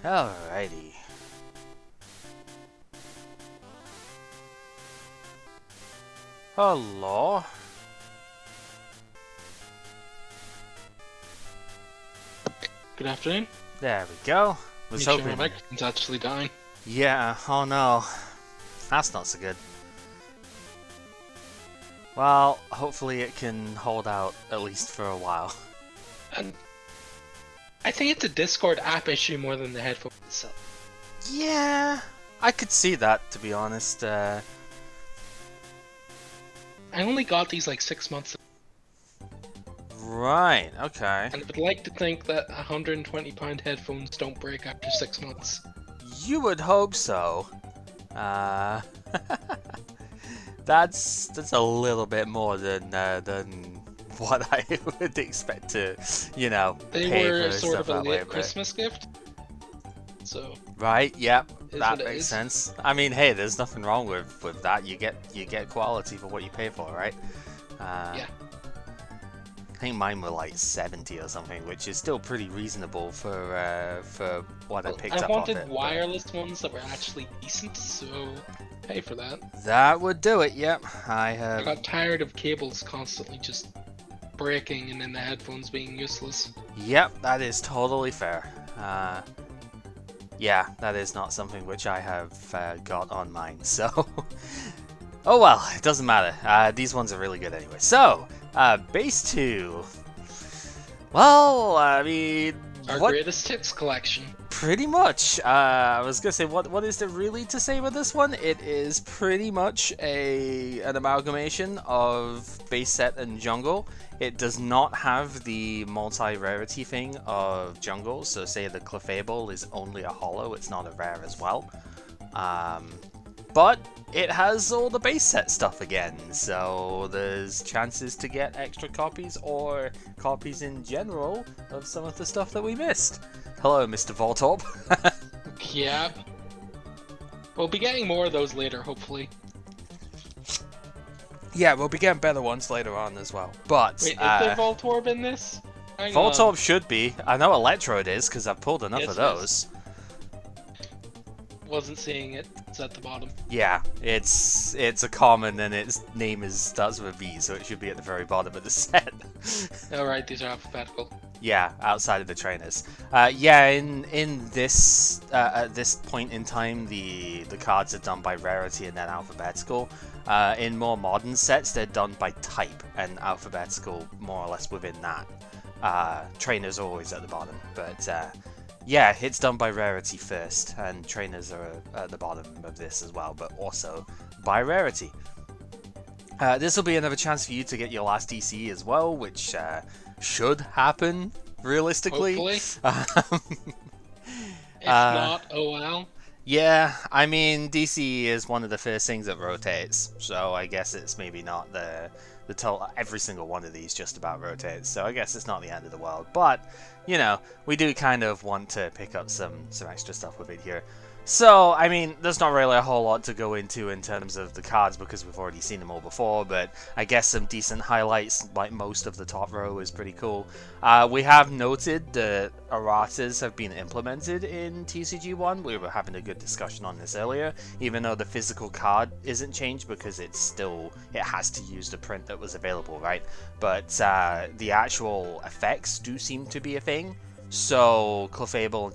Alrighty. Hello. Good afternoon. There we go. Was Make sure hoping. my microphone's actually dying. Yeah. Oh no. That's not so good. Well, hopefully it can hold out at least for a while. And I think it's a Discord app issue more than the headphone itself. Yeah, I could see that, to be honest. I only got these like 6 months ago, Right, okay. and I would like to think that £120 headphones don't break after 6 months. You would hope so. That's a little bit more than what I would expect to, you know, They pay were for sort stuff of a that way, late but... Christmas gift, so Right, yep, is that what it makes is. sense. I mean, hey, there's nothing wrong with that. You get quality for what you pay for, right? Yeah. I think mine were like 70 or something, which is still pretty reasonable for what I picked I up wanted off it. wireless ones that were actually decent, so pay for that. That would do it. Yep, I got tired of cables constantly just breaking and then the headphones being useless. Yep, that is totally fair. Yeah, that is not something which I have got on mine, so... Oh well, it doesn't matter. These ones are really good anyway. So, base 2. Well, I mean... Our what... greatest hits collection. Pretty much. I was gonna say, what is there really to say with this one? It is pretty much an amalgamation of base set and jungle. It does not have the multi-rarity thing of jungle, so say the Clefable is only a holo, it's not a rare as well. But it has all the base set stuff again, so there's chances to get extra copies or copies in general of some of the stuff that we missed. Hello, Mr. Voltorb. Yeah. We'll be getting more of those later, hopefully. Yeah, we'll be getting better ones later on as well. But Wait, is there Voltorb in this? Hang on. Voltorb should be. I know Electrode is because I've pulled enough Yes, of those. Wasn't seeing it. It's at the bottom. Yeah, it's a common and its name starts with a V, so it should be at the very bottom of the set. Alright, these are alphabetical. Yeah, outside of the trainers. Yeah, in this at this point in time, the cards are done by rarity and then alphabetical. In more modern sets, they're done by type and alphabetical, more or less within that. Trainers are always at the bottom, but yeah, it's done by rarity first, and trainers are at the bottom of this as well, but also by rarity. This will be another chance for you to get your last DC as well, which should happen, realistically. Hopefully. If not, oh well. Yeah, I mean, DC is one of the first things that rotates, so I guess it's maybe not the total. Every single one of these just about rotates, so I guess it's not the end of the world. But, you know, we do kind of want to pick up some extra stuff with it here. So, I mean, there's not really a whole lot to go into in terms of the cards because we've already seen them all before, but I guess some decent highlights, like most of the top row, is pretty cool. We have noted that erratas have been implemented in TCGOne. We were having a good discussion on this earlier, even though the physical card isn't changed because it has to use the print that was available, right? But the actual effects do seem to be a thing. So Clefable and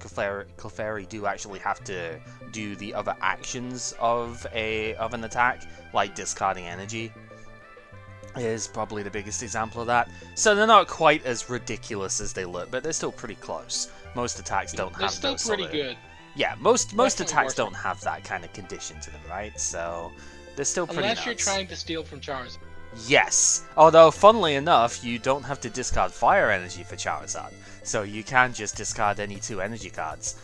Clefairy do actually have to do the other actions of an attack, like discarding energy is probably the biggest example of that. So they're not quite as ridiculous as they look, but they're still pretty close. Most attacks don't have They're those still pretty good. Yeah, most Definitely attacks worth don't it. have that kind of condition to them, right? So they're still pretty Unless you're nuts. trying to steal from Charizard. Yes, although funnily enough, you don't have to discard fire energy for Charizard, so you can just discard any 2 energy cards,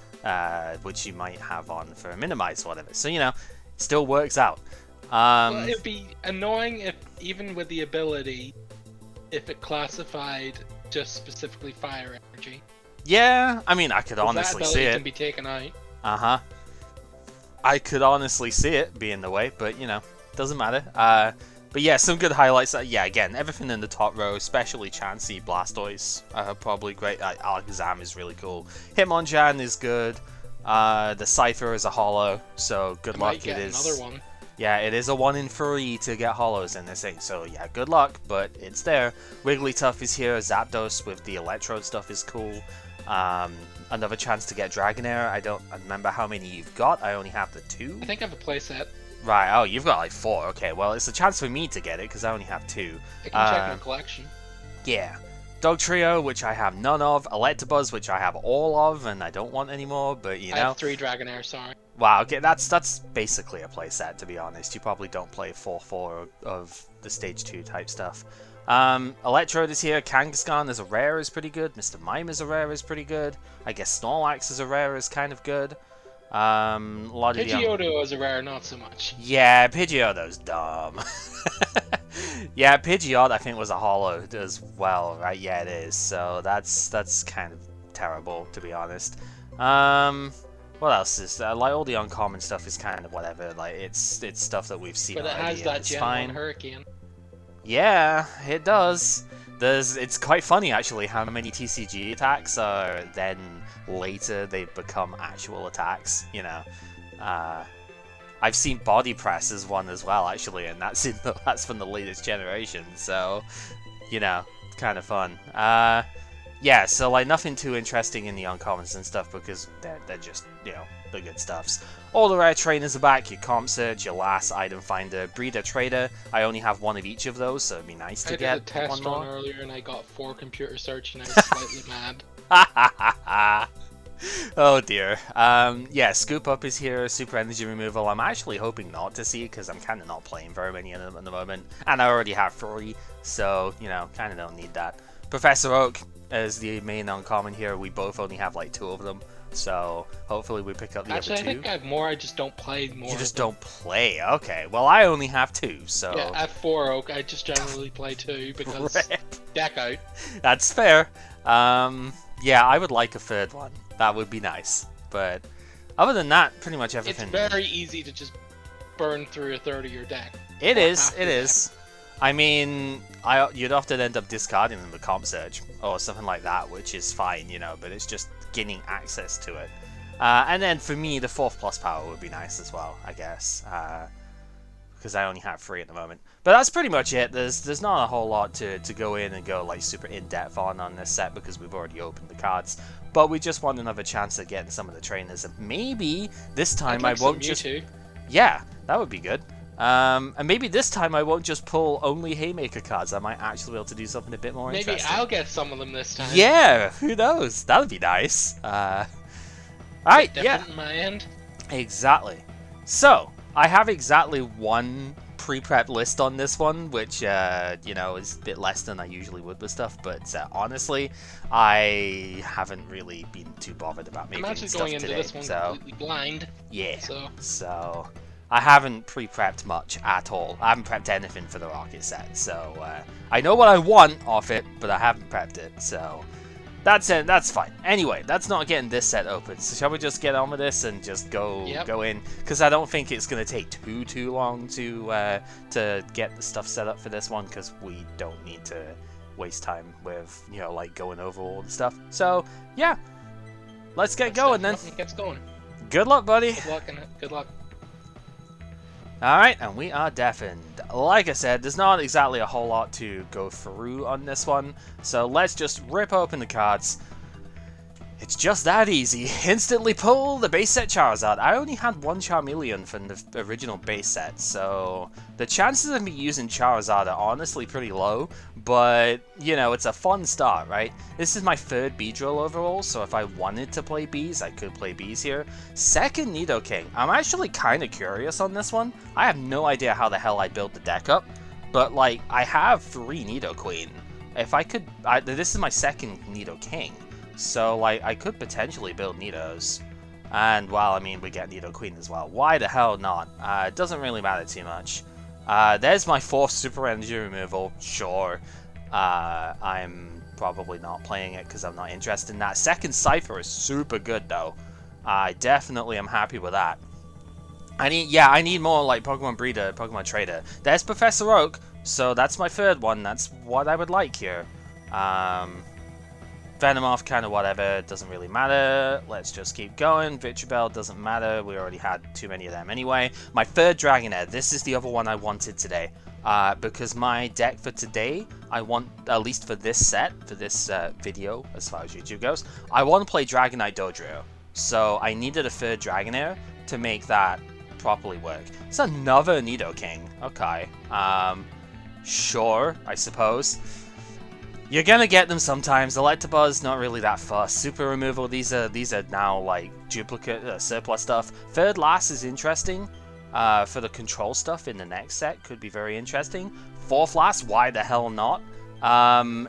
which you might have on for minimize or whatever. So you know, it still works out. Well, it'd be annoying if, even with the ability, if it classified just specifically fire energy. Yeah, I mean, I could 'Cause honestly that see ability it. can be taken out. I could honestly see it being the way, but you know, doesn't matter. But yeah, some good highlights. Yeah, again, everything in the top row, especially Chansey, Blastoise, probably great. Alakazam is really cool. Hitmonchan is good. The Cypher is a holo, so good I luck. might get another one. Yeah, it is a 1 in 3 to get holos in this thing, so yeah, good luck, but it's there. Wigglytuff is here, Zapdos with the Electrode stuff is cool. Another chance to get Dragonair. I don't remember how many you've got, I only have the 2. I think I have a playset. Right, oh, you've got like 4, okay, well, it's a chance for me to get it, because I only have 2. I can check my collection. Yeah. Dog Trio, which I have none of, Electabuzz, which I have all of, and I don't want anymore, but you know. I have 3 Dragonair, sorry. Wow, okay, that's basically a playset, to be honest. You probably don't play 4-4 of the Stage 2 type stuff. Electrode is here, Kangaskhan as a rare is pretty good, Mr. Mime as a rare is pretty good, I guess Snorlax as a rare is kind of good. A lot of Pidgeotto as a rare, not so much. Yeah, Pidgeotto's dumb. Yeah, Pidgeot I think was a holo as well, right? Yeah, it is. So that's kind of terrible, to be honest. What else is like all the uncommon stuff is kind of whatever. Like it's stuff that we've seen But it already. has that it's Gen fine. 1 Hurricane. Yeah, it does. It's quite funny actually how many TCG attacks are then later they become actual attacks. You know. I've seen Body Press as one as well, actually, and that's that's from the latest generation, so, you know, kind of fun. Yeah, so, like, nothing too interesting in the uncommons and stuff, because they're just, you know, the good stuffs. All the rare trainers are back, your Comp Search, your last Item Finder, Breeder, Trader. I only have 1 of each of those, so it'd be nice to get I did a test one more. run earlier, and I got 4 Computer Search, and I was slightly mad. Oh dear. Yeah, Scoop Up is here, Super Energy Removal. I'm actually hoping not to see because I'm kind of not playing very many of them at the moment. And I already have 3, so, you know, kind of don't need that. Professor Oak is the main uncommon here. We both only have like 2 of them, so hopefully we pick up the Actually, other 2. I think I have more, I just don't play more. You just don't play, okay. Well, I only have 2, so... Yeah, I have 4 Oak, I just generally play 2 because deck out. That's fair. Yeah, I would like a 3rd one. That would be nice. But other than that, pretty much everything. It's very easy to just burn through a third of your deck. It is. I mean, you'd often end up discarding them with Comp Search or something like that, which is fine, you know, but it's just gaining access to it. And then for me, the 4th plus power would be nice as well, I guess. Because I only have 3 at the moment. But that's pretty much it. There's not a whole lot to go in and go like super in-depth on this set because we've already opened the cards. But we just want another chance at getting some of the trainers, and maybe this time I won't just... Yeah, that would be good. And maybe this time I won't just pull only Haymaker cards. I might actually be able to do something a bit more interesting. Maybe I'll get some of them this time. Yeah, who knows? That would be nice. Alright, yeah. In my end. Exactly. So, I have exactly 1 pre-prep list on this one, which, you know, is a bit less than I usually would with stuff, but honestly, I haven't really been too bothered about making stuff today. I'm actually going into this one completely blind. Yeah, so I haven't pre-prepped much at all. I haven't prepped anything for the Rocket set, so I know what I want off it, but I haven't prepped it, so... That's it. That's fine. Anyway, that's not getting this set open. So shall we just get on with this and just go in? Because I don't think it's going to take too long to get the stuff set up for this one. Because we don't need to waste time with like going over all the stuff. So yeah, let's get going then. Gets going. Good luck, buddy. Good luck in it. Good luck. Alright, and we are deafened. Like I said, there's not exactly a whole lot to go through on this one, so let's just rip open the cards. It's just that easy. Instantly pull the base set Charizard. I only had 1 Charmeleon from the original base set, so the chances of me using Charizard are honestly pretty low, but, you know, it's a fun start, right? This is my 3rd Beedrill overall, so if I wanted to play Bees, I could play Bees here. 2nd Nidoking. I'm actually kind of curious on this one. I have no idea how the hell I build the deck up, but, like, I have 3 Nidoqueen. If I could... this is my 2nd Nidoking. So, like, I could potentially build Nidos. And, well, I mean, we get Nidoqueen as well. Why the hell not? It doesn't really matter too much. There's my 4th Super Energy Removal. Sure. I'm probably not playing it because I'm not interested in that. 2nd Cypher is super good, though. I definitely am happy with that. I need more, like, Pokemon Breeder, Pokemon Trader. There's Professor Oak, so that's my 3rd one. That's what I would like here. Venomoth, kind of whatever, doesn't really matter. Let's just keep going. Vitribel doesn't matter. We already had too many of them anyway. My third Dragonair. This is the other one I wanted today. Because my deck for today, I want, at least for this set, for this video, as far as YouTube goes, I want to play Dragonite Dodrio. So I needed a third Dragonair to make that properly work. It's another Nidoking. Okay. Sure, I suppose. You're gonna get them sometimes. Electabuzz, not really that fast. Super removal, these are now like duplicate surplus stuff. Third last is interesting. For the control stuff in the next set could be very interesting. Fourth last, why the hell not?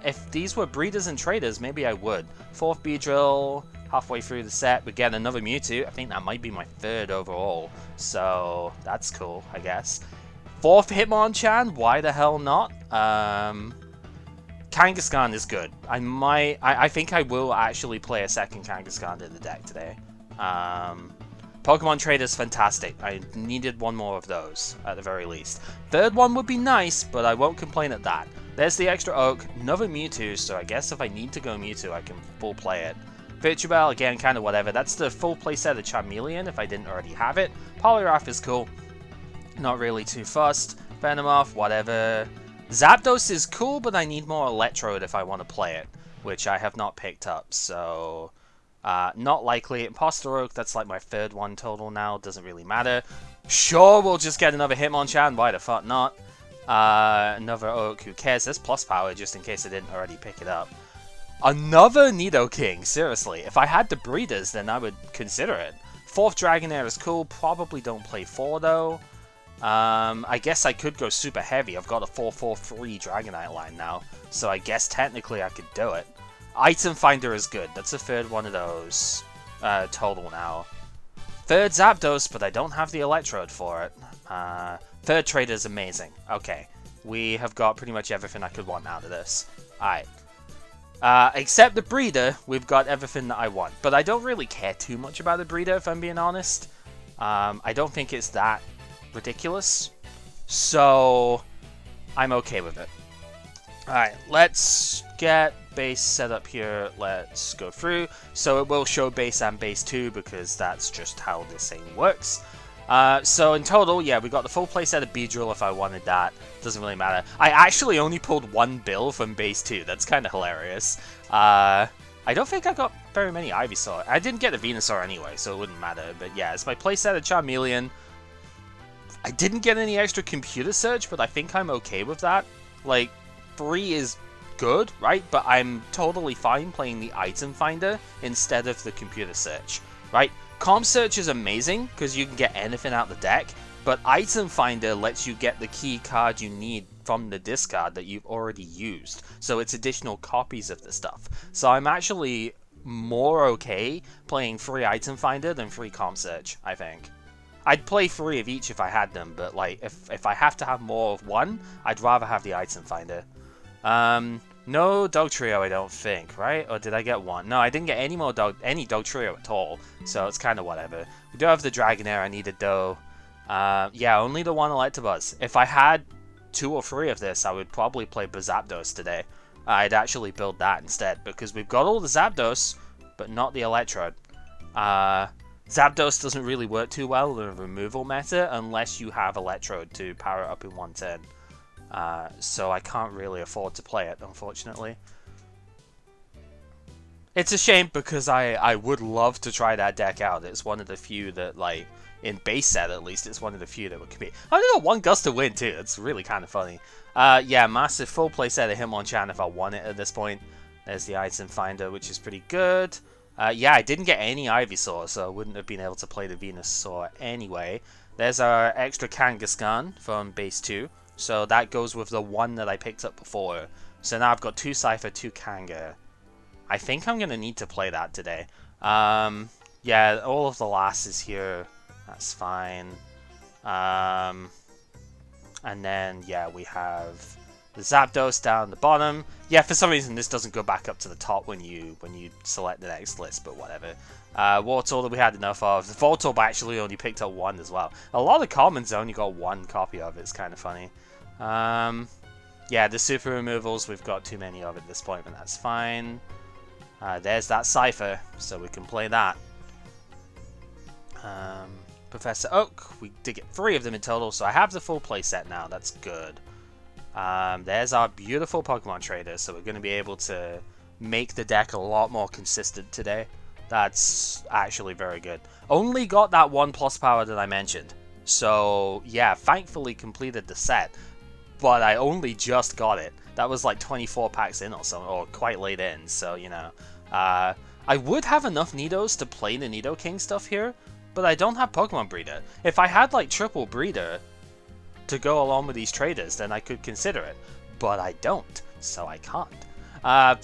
If these were breeders and traders, maybe I would. Fourth Beedrill, halfway through the set, we get another Mewtwo. I think that might be my third overall, so that's cool, I guess. Fourth Hitmonchan, why the hell not? Kangaskhan is good. I think I will actually play a second Kangaskhan in the deck today. Pokemon Trader is fantastic. I needed one more of those, at the very least. Third one would be nice, but I won't complain at that. There's the extra Oak, another Mewtwo, so I guess if I need to go Mewtwo, I can full play it. Vitribel, again, kind of whatever. That's the full playset of Charmeleon, if I didn't already have it. Poliwrath is cool. Not really too fussed. Venomoth, whatever. Zapdos is cool, but I need more Electrode if I want to play it, which I have not picked up, so... not likely. Imposter Oak, that's like my third one total now, doesn't really matter. Sure, we'll just get another Hitmonchan, why the fuck not? Another Oak, who cares? There's plus power, just in case I didn't already pick it up. Another Nidoking, seriously. If I had the breeders, then I would consider it. Fourth Dragonair is cool, probably don't play 4 though. I guess I could go super heavy. I've got a 4-4-3 Dragonite line now, so I guess technically I could do it. Item Finder is good. That's the third one of those total now. Third Zapdos, but I don't have the Electrode for it. Third Trader is amazing. Okay, we have got pretty much everything I could want out of this. Alright. Except the Breeder, we've got everything that I want. But I don't really care too much about the Breeder, if I'm being honest. I don't think it's that ridiculous. So, I'm okay with it. Alright, let's get base set up here. Let's go through. So it will show base and base 2 because that's just how this thing works. So in total, yeah, we got the full playset of Beedrill if I wanted that. Doesn't really matter. I actually only pulled one bill from base 2. That's kind of hilarious. I don't think I got very many Ivysaur. I didn't get the Venusaur anyway, so it wouldn't matter. But yeah, it's my playset of Charmeleon. I didn't get any extra computer search, but I think I'm okay with that. Like, 3 is good, right? But I'm totally fine playing the item finder instead of the computer search, right? Comp search is amazing because you can get anything out the deck, but item finder lets you get the key card you need from the discard that you've already used. So it's additional copies of the stuff. So I'm actually more okay playing free item finder than free comp search, I think. I'd play 3 of each if I had them, but like if I have to have more of one, I'd rather have the item finder. No dog trio, I don't think, right? Or did I get one? No, I didn't get any dog trio at all, so it's kind of whatever. We do have the Dragonair I needed though. Yeah, only the one Electabuzz. If I had 2 or 3 of this, I would probably play Zapdos today. I'd actually build that instead, because we've got all the Zapdos, but not the Electrode. Zapdos doesn't really work too well in the removal meta unless you have Electrode to power it up in one turn. So I can't really afford to play it, unfortunately. It's a shame because I would love to try that deck out. It's one of the few that, like, in base set at least, it's one of the few that would compete. I only got one Gust to win too. It's really kind of funny. Yeah, massive full play set of Hitmonchan if I want it at this point. There's the item finder, which is pretty good. Yeah, I didn't get any Ivysaur, so I wouldn't have been able to play the Venusaur anyway. There's our extra Kangaskhan from base 2. So that goes with the one that I picked up before. So now I've got 2 Cypher, 2 Kanga. I think I'm going to need to play that today. Yeah, all of the last is here. That's fine. And then, yeah, we have the Zapdos down the bottom. Yeah, for some reason this doesn't go back up to the top when you select the next list, but whatever. Wartortle that we had enough of. The Voltorb actually only picked up 1 as well. A lot of commons only got 1 copy of it. It's kind of funny. Yeah, the super removals, we've got too many of at this point, but that's fine. There's that Cypher, so we can play that. Professor Oak, we did get 3 of them in total, so I have the full playset now. That's good. There's our beautiful Pokemon trader, so we're going to be able to make the deck a lot more consistent today. That's actually very good. Only got that 1+ power that I mentioned. So, yeah, thankfully completed the set, but I only just got it. That was like 24 packs in or something, or quite late in, so, you know. I would have enough Nidos to play the Nido King stuff here, but I don't have Pokemon Breeder. If I had like triple Breeder to go along with these traders, then I could consider it. But I don't, so I can't.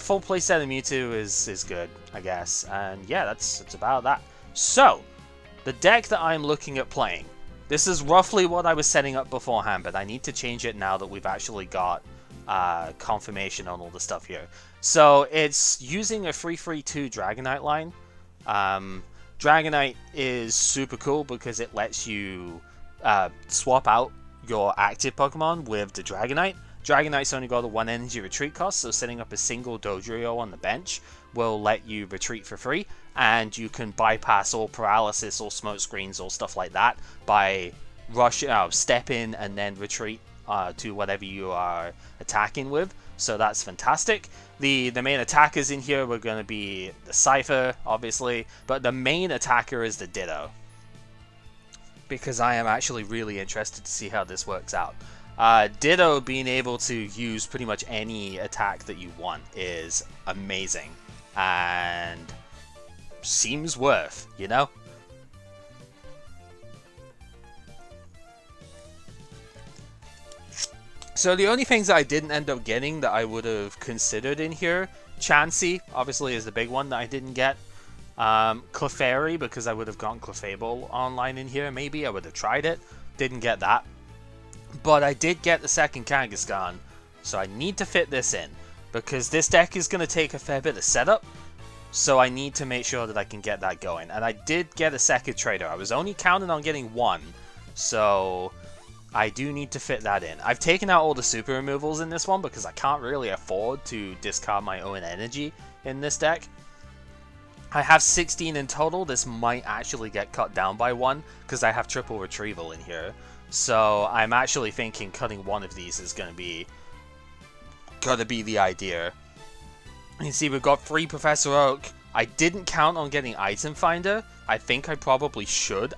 Full playset of Mewtwo is good, I guess. And yeah, that's about that. So, the deck that I'm looking at playing. This is roughly what I was setting up beforehand, but I need to change it now that we've actually got confirmation on all the stuff here. So, it's using a 3-3-2 Dragonite line. Dragonite is super cool because it lets you swap out your active Pokemon with the Dragonite. Dragonite's only got a 1 energy retreat cost, so setting up a single Dodrio on the bench will let you retreat for free, and you can bypass all paralysis, all smoke screens, all stuff like that by step in and then retreat to whatever you are attacking with. So that's fantastic. The main attackers in here were going to be the Cypher, obviously, but the main attacker is the Ditto, because I am actually really interested to see how this works out. Ditto being able to use pretty much any attack that you want is amazing, and seems worth, you know? So the only things that I didn't end up getting that I would have considered in here, Chansey, obviously, is the big one that I didn't get. Clefairy, because I would have gotten Clefable online in here, maybe. I would have tried it. Didn't get that. But I did get the second Kangaskhan, so I need to fit this in, because this deck is going to take a fair bit of setup, so I need to make sure that I can get that going. And I did get a second trader. I was only counting on getting 1, so I do need to fit that in. I've taken out all the super removals in this one because I can't really afford to discard my own energy in this deck. I have 16 in total. This might actually get cut down by 1 because I have triple retrieval in here. So I'm actually thinking cutting 1 of these is going to be the idea. You see, we've got 3 Professor Oak. I didn't count on getting Item Finder. I think I probably should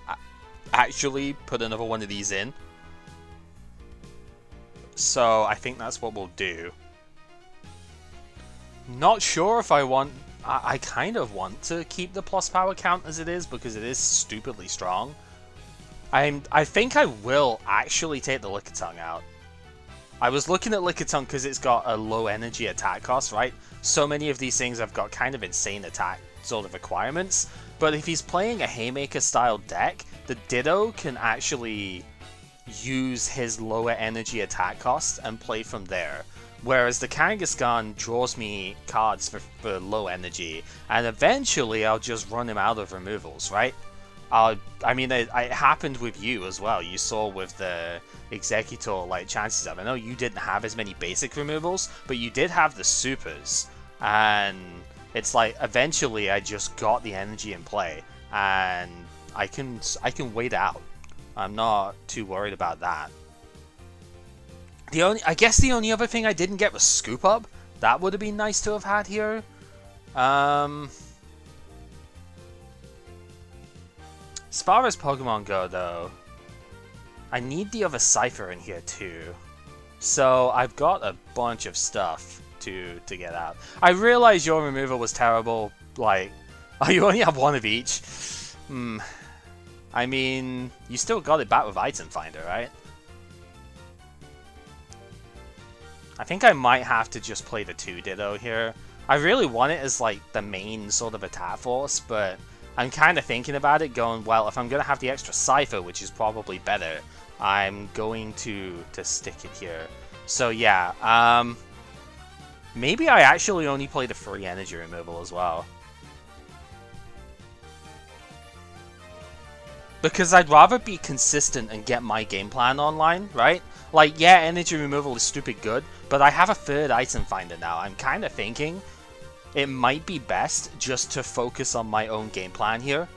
actually put another one of these in. So I think that's what we'll do. Not sure if I want... I kind of want to keep the plus power count as it is, because it is stupidly strong. I think I will actually take the Lickitung out. I was looking at Lickitung because it's got a low energy attack cost, right? So many of these things have got kind of insane attack sort of requirements. But if he's playing a Haymaker style deck, the Ditto can actually use his lower energy attack cost and play from there. Whereas the Kangaskhan draws me cards for low energy, and eventually I'll just run him out of removals, right? I mean, it happened with you as well. You saw with the Executor, like, chances of. I know you didn't have as many basic removals, but you did have the supers. And it's like, eventually I just got the energy in play, and I can wait out. I'm not too worried about that. I guess the only other thing I didn't get was Scoop Up. That would have been nice to have had here. As far as Pokemon go, though, I need the other Cypher in here too. So I've got a bunch of stuff to get out. I realize your removal was terrible. Like, oh, you only have 1 of each. I mean, you still got it back with Item Finder, right? I think I might have to just play the 2 Ditto here. I really want it as, like, the main sort of attack force, but I'm kind of thinking about it, going, well, if I'm going to have the extra Cypher, which is probably better, I'm going to stick it here. So, yeah, maybe I actually only play the free energy removal as well. Because I'd rather be consistent and get my game plan online, right? Like, yeah, energy removal is stupid good, but I have a 3rd Item Finder now. I'm kind of thinking it might be best just to focus on my own game plan here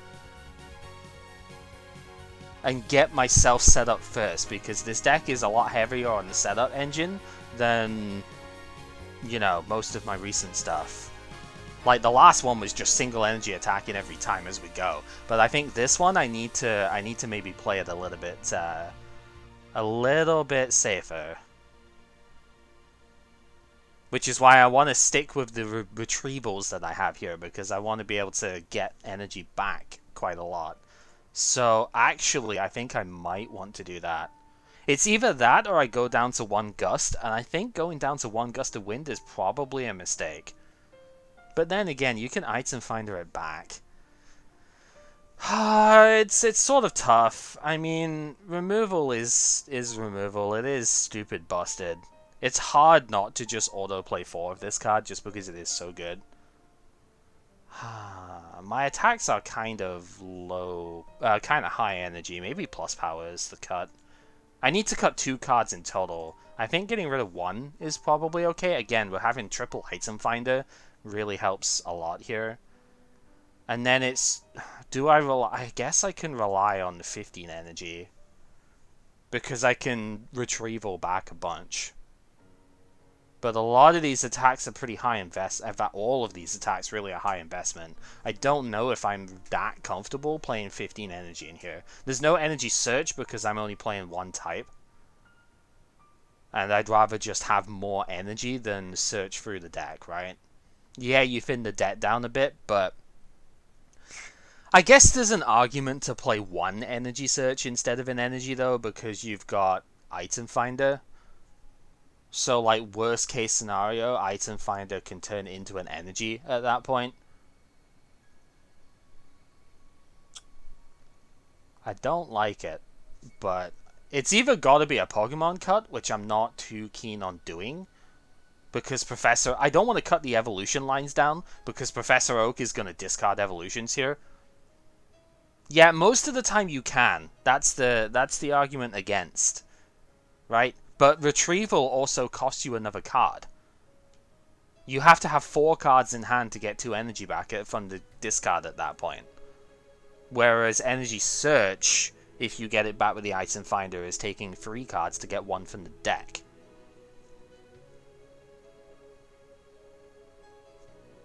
and get myself set up first, because this deck is a lot heavier on the setup engine than, you know, most of my recent stuff. Like, the last one was just single energy attacking every time as we go, but I think this one I need to maybe play it a little bit safer. Which is why I want to stick with the retrievals that I have here, because I want to be able to get energy back quite a lot. So actually, I think I might want to do that. It's either that or I go down to 1 gust, and I think going down to 1 gust of wind is probably a mistake. But then again, you can item finder it back. It's sort of tough. I mean, removal is removal. It is stupid busted. It's hard not to just autoplay 4 of this card just because it is so good. My attacks are kind of low, kind of high energy. Maybe plus power is the cut. I need to cut 2 cards in total. I think getting rid of 1 is probably okay. Again, we're having triple item finder really helps a lot here. And then it's, I guess I can rely on the 15 energy, because I can retrieval back a bunch. But a lot of these attacks are pretty high invest. In fact, all of these attacks really are high investment. I don't know if I'm that comfortable playing 15 energy in here. There's no energy search because I'm only playing 1 type. And I'd rather just have more energy than search through the deck, right? Yeah, you thin the deck down a bit, but I guess there's an argument to play 1 energy search instead of an energy, though, because you've got item finder. So, like, worst case scenario, item finder can turn into an energy at that point. I don't like it, but it's either got to be a Pokemon cut, which I'm not too keen on doing, because I don't want to cut the evolution lines down, because Professor Oak is going to discard evolutions here. Yeah, most of the time you can. That's the argument against, right? But retrieval also costs you another card. You have to have 4 cards in hand to get 2 energy back from the discard at that point. Whereas energy search, if you get it back with the item finder, is taking 3 cards to get 1 from the deck.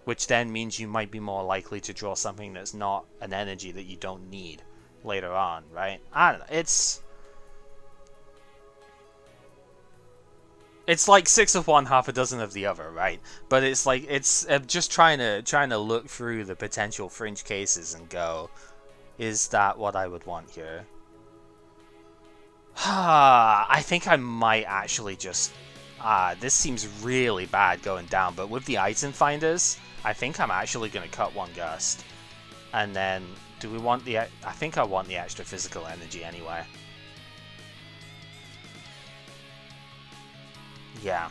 Which then means you might be more likely to draw something that's not an energy that you don't need later on, right? I don't know. It's like 6 of one, half a dozen of the other, right? But it's like, it's just trying to look through the potential fringe cases and go, is that what I would want here? I think I might actually just, this seems really bad going down, but with the item finders, I think I'm actually going to cut 1 gust. And then, do we want I think I want the extra physical energy anyway. Yeah.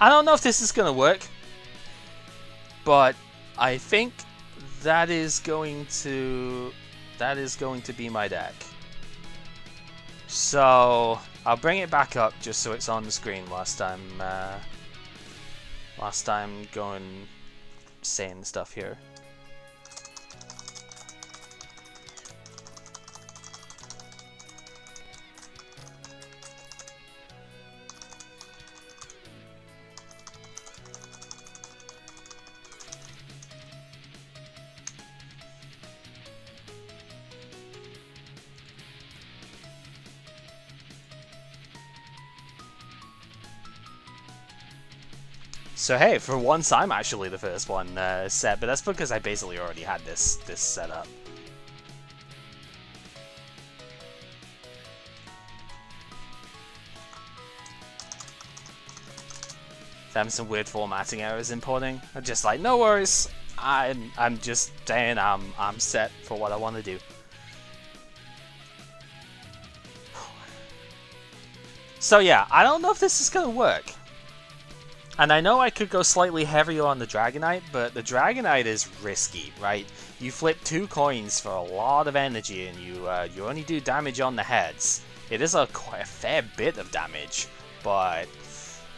I don't know if this is going to work, but I think that is going to be my deck. So I'll bring it back up just so it's on the screen whilst I'm going saying stuff here. So hey, for once I'm actually the first one set, but that's because I basically already had this set up. Having some weird formatting errors importing. I'm just like, no worries. I'm just saying I'm set for what I want to do. So yeah, I don't know if this is gonna work. And I know I could go slightly heavier on the Dragonite, but the Dragonite is risky, right? You flip 2 coins for a lot of energy, and you only do damage on the heads. It is quite a fair bit of damage, but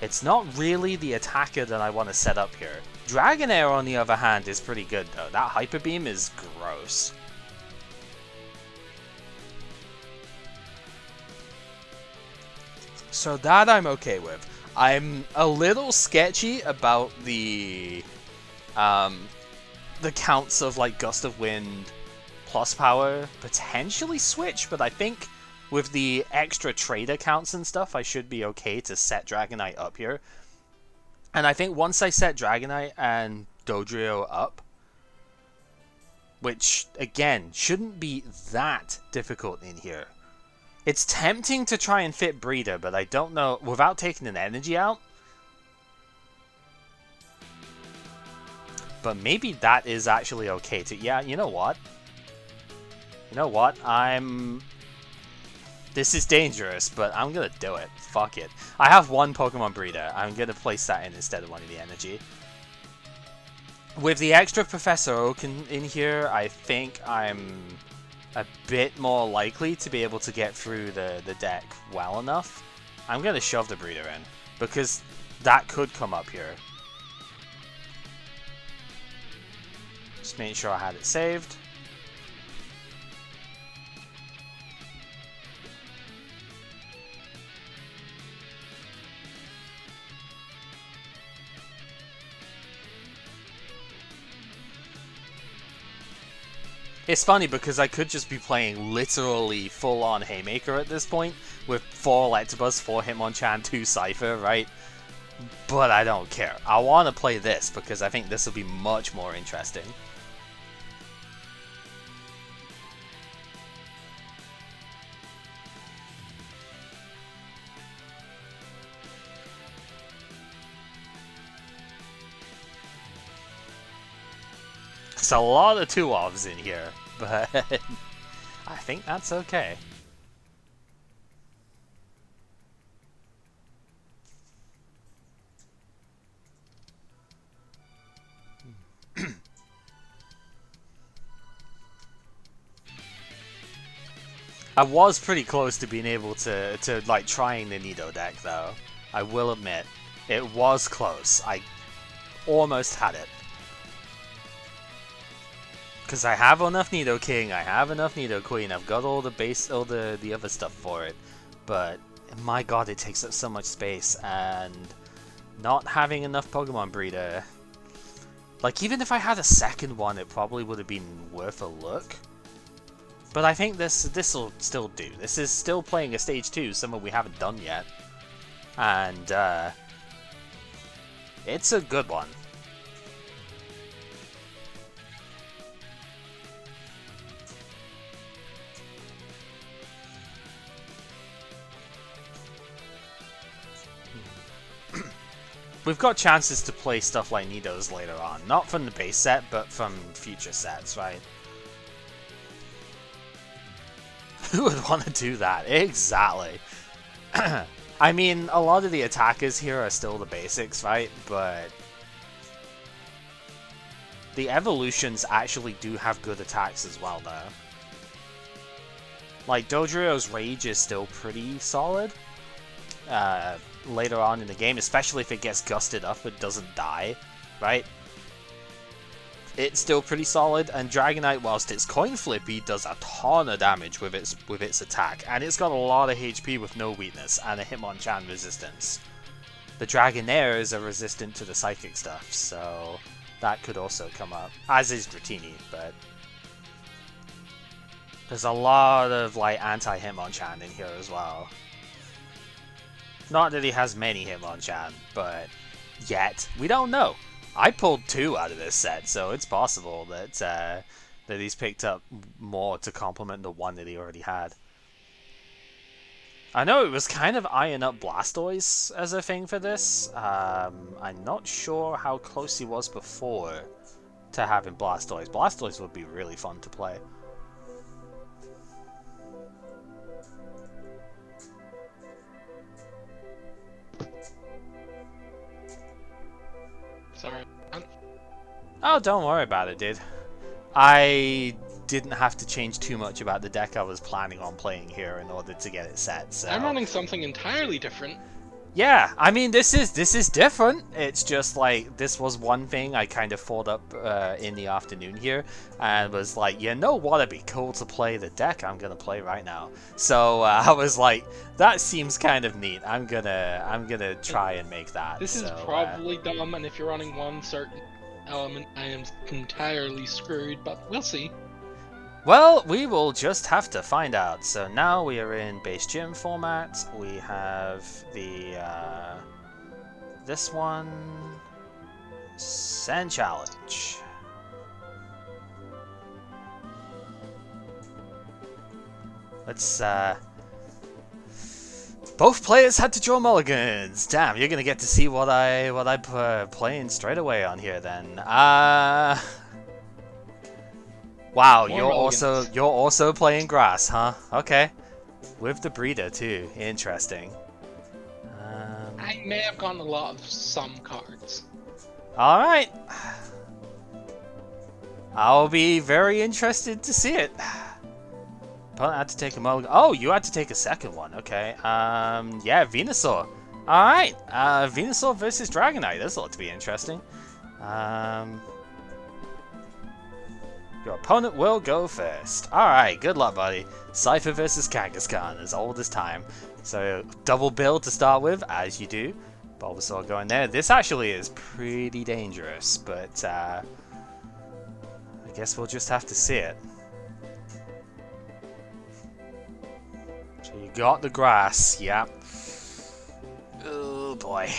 It's not really the attacker that I want to set up here. Dragonair, on the other hand, is pretty good though. That Hyper Beam is gross. So that I'm okay with. I'm a little sketchy about the counts of like Gust of Wind plus power potentially switch, but I think with the extra trader counts and stuff, I should be okay to set Dragonite up here. And I think once I set Dragonite and Dodrio up, which again shouldn't be that difficult in here. It's tempting to try and fit Breeder, but I don't know, without taking an energy out. But maybe that is actually okay to... Yeah, you know what? You know what? This is dangerous, but I'm gonna do it. Fuck it. I have one Pokemon Breeder. I'm gonna place that in instead of one of the energy. With the extra Professor Oak in here, I think I'm a bit more likely to be able to get through the deck well enough. I'm going to shove the Breeder in, because that could come up here. Just making sure I had it saved. It's funny because I could just be playing literally full-on Haymaker at this point, with 4 Electabuzz, 4 Hitmonchan, 2 Cypher, right? But I don't care. I want to play this because I think this will be much more interesting. It's a lot of 2-offs in here, but I think that's okay. I was pretty close to being able to like trying the Nido deck though. I will admit, it was close. I almost had it. Because I have enough Nidoking, I have enough Nidoqueen, I've got all the other stuff for it. But my god, it takes up so much space, and not having enough Pokemon Breeder. Like, even if I had a second one, it probably would have been worth a look. But I think this'll still do. This is still playing a Stage 2, something we haven't done yet. And, it's a good one. We've got chances to play stuff like Nidos later on. Not from the base set, but from future sets, right? Who would want to do that? Exactly. I mean, a lot of the attackers here are still the basics, right? But the evolutions actually do have good attacks as well, though. Like, Dodrio's Rage is still pretty solid. Later on in the game, especially if it gets gusted up and doesn't die, right? It's still pretty solid, and Dragonite, whilst it's coin flippy, does a ton of damage with its attack, and it's got a lot of HP with no weakness and a Hitmonchan resistance. The Dragonairs are resistant to the psychic stuff, so that could also come up, as is Dratini, but there's a lot of like anti-Hitmonchan in here as well. Not that he has many Hitmonchan, but yet we don't know. I pulled 2 out of this set, so it's possible that that he's picked up more to complement the 1 that he already had. I know it was kind of eyeing up Blastoise as a thing for this. I'm not sure how close he was before to having Blastoise. Blastoise would be really fun to play. Sorry. Oh, don't worry about it, dude. I didn't have to change too much about the deck I was planning on playing here in order to get it set, so... I'm running something entirely different. Yeah, I mean, this is different. It's just like this was one thing I kind of thought up in the afternoon here, and was like, you know what? It'd be cool to play the deck I'm gonna play right now. So I was like, that seems kind of neat. I'm gonna try and make that. This is probably dumb, and if you're running one certain element, I am entirely screwed. But we'll see. Well, we will just have to find out. So now we are in base gym format. We have the this one, Sand Challenge. Let's both players had to draw mulligans. Damn, you're gonna get to see what I playing straight away on here then. Wow, you're also playing grass, huh? Okay, with the breeder too. Interesting. I may have gotten a lot of some cards. All right, I'll be very interested to see it. Opponent had to take a mulligan. Oh, you had to take a second one. Okay. Yeah, Venusaur. All right. Venusaur versus Dragonite. This ought to be interesting. Your opponent will go first. Alright, good luck, buddy. Cypher versus Kangaskhan, as old as time. So, double build to start with, as you do. Bulbasaur going there. This actually is pretty dangerous, but I guess we'll just have to see it. So you got the grass, yep. Oh boy.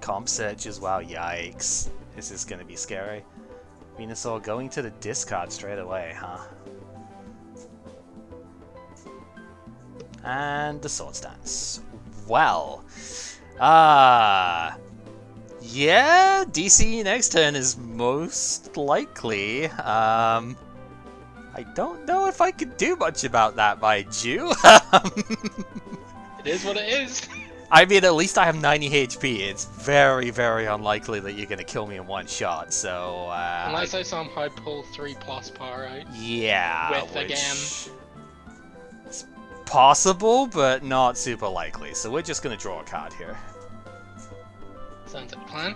Comp search as well, yikes. This is going to be scary. Venusaur going to the discard straight away, huh? And the Swords Dance. Well, yeah, DC next turn is most likely. I don't know if I could do much about that, mind you. It is what it is. I mean, at least I have 90 HP. It's very, very unlikely that you're going to kill me in one shot, so... Unless I somehow pull 3+ power out. Yeah, with again. It's possible, but not super likely. So we're just going to draw a card here. Sounds like a plan.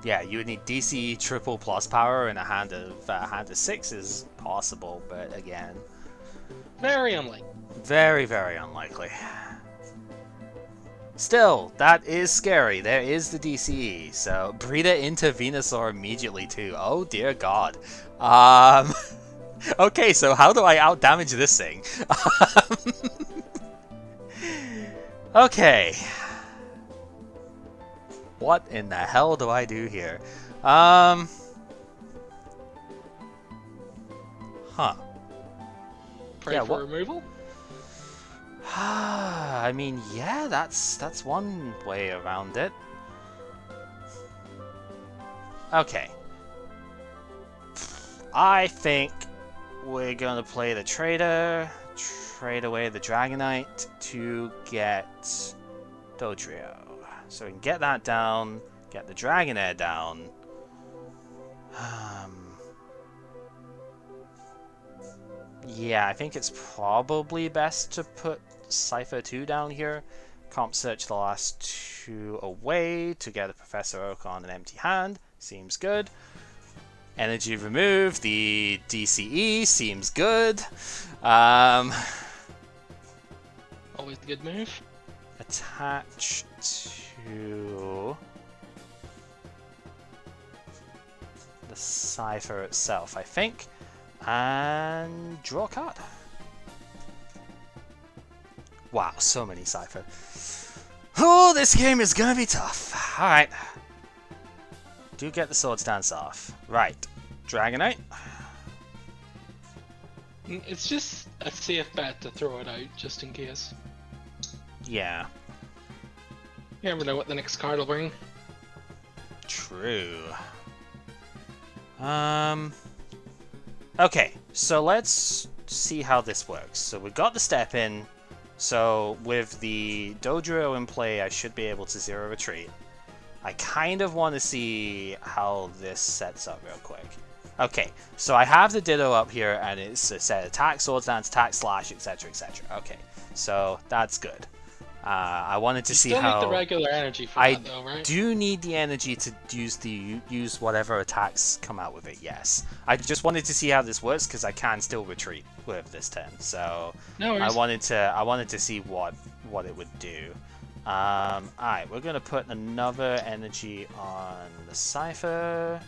Yeah, you would need DC triple plus power, and a hand of 6 is possible, but again... Very unlikely. Very, very unlikely. Still, that is scary. There is the DCE, so breeder into Venusaur immediately too. Oh dear god. Okay, so how do I outdamage this thing? Okay. What in the hell do I do here? Huh. Pray for removal? I mean, yeah, that's one way around it. Okay. I think we're gonna play the Trader, trade away the Dragonite to get Dodrio. So we can get that down, get the Dragonair down. Yeah, I think it's probably best to put Cypher 2 down here. Comp search the last 2 away to get a Professor Oak on an empty hand. Seems good. Energy remove, the DCE seems good. Always a good move. Attach to the Cypher itself, I think. And draw a card. Wow, so many Cypher. Oh, this game is gonna be tough. Alright. Do get the Swords Dance off. Right. Dragonite. It's just a safe bet to throw it out, just in case. Yeah. You never know what the next card will bring. True. Okay, so let's see how this works. So we've got the step in. So with the Dodrio in play, I should be able to zero retreat. I kind of want to see how this sets up real quick. Okay, so I have the Ditto up here, and it's said attack, swords dance, attack, slash, etc., etc. Okay, so that's good. I wanted to see still how. need the regular energy for I that, though, right? do need the energy to use whatever attacks come out with it. Yes, I just wanted to see how this works because I can still retreat with this turn. So No worries. I wanted to see what it would do. Alright, we're gonna put another energy on the Cypher.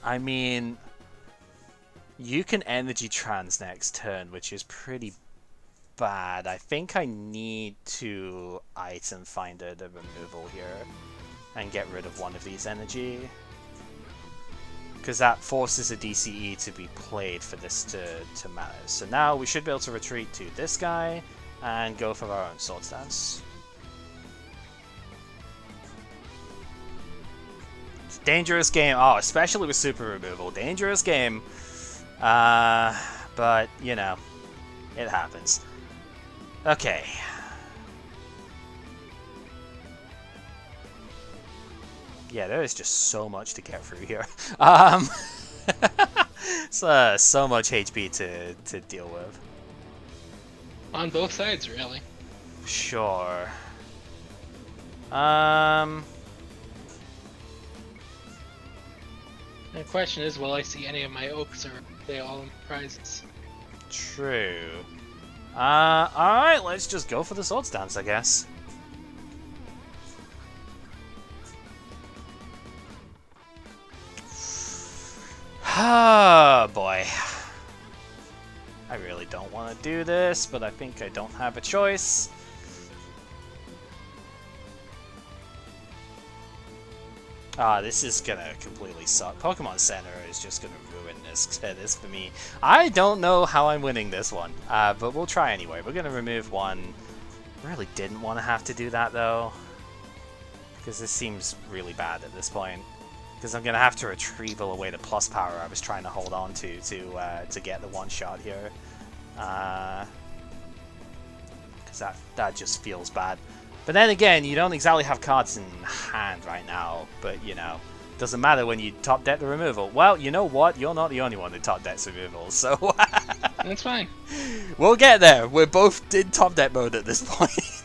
I mean, you can energy trans next turn, which is pretty bad. I think I need to item finder the removal here and get rid of one of these energy. Because that forces a DCE to be played for this to matter. So now we should be able to retreat to this guy and go for our own sword stance. It's a dangerous game. Oh, especially with super removal. Dangerous game. But, you know, it happens. Okay. Yeah, there is just so much to get through here. It's so much HP to deal with. On both sides, really. Sure. The question is, will I see any of my oaks, or are they all in prizes? True. Alright, let's just go for the sword stance, I guess. Ah, boy. I really don't want to do this, but I think I don't have a choice. This is gonna completely suck. Pokemon Center is just gonna ruin this for me. I don't know how I'm winning this one, but we'll try anyway. We're gonna remove one. Really didn't want to have to do that though, because this seems really bad at this point. Because I'm gonna have to retrieval away the plus power I was trying to hold on to get the one shot here. Because that just feels bad. But then again, you don't exactly have cards in hand right now, but you know, doesn't matter when you top deck the removal. Well, you know what? You're not the only one that top decks removal, so That's fine. We'll get there. We're both in top deck mode at this point.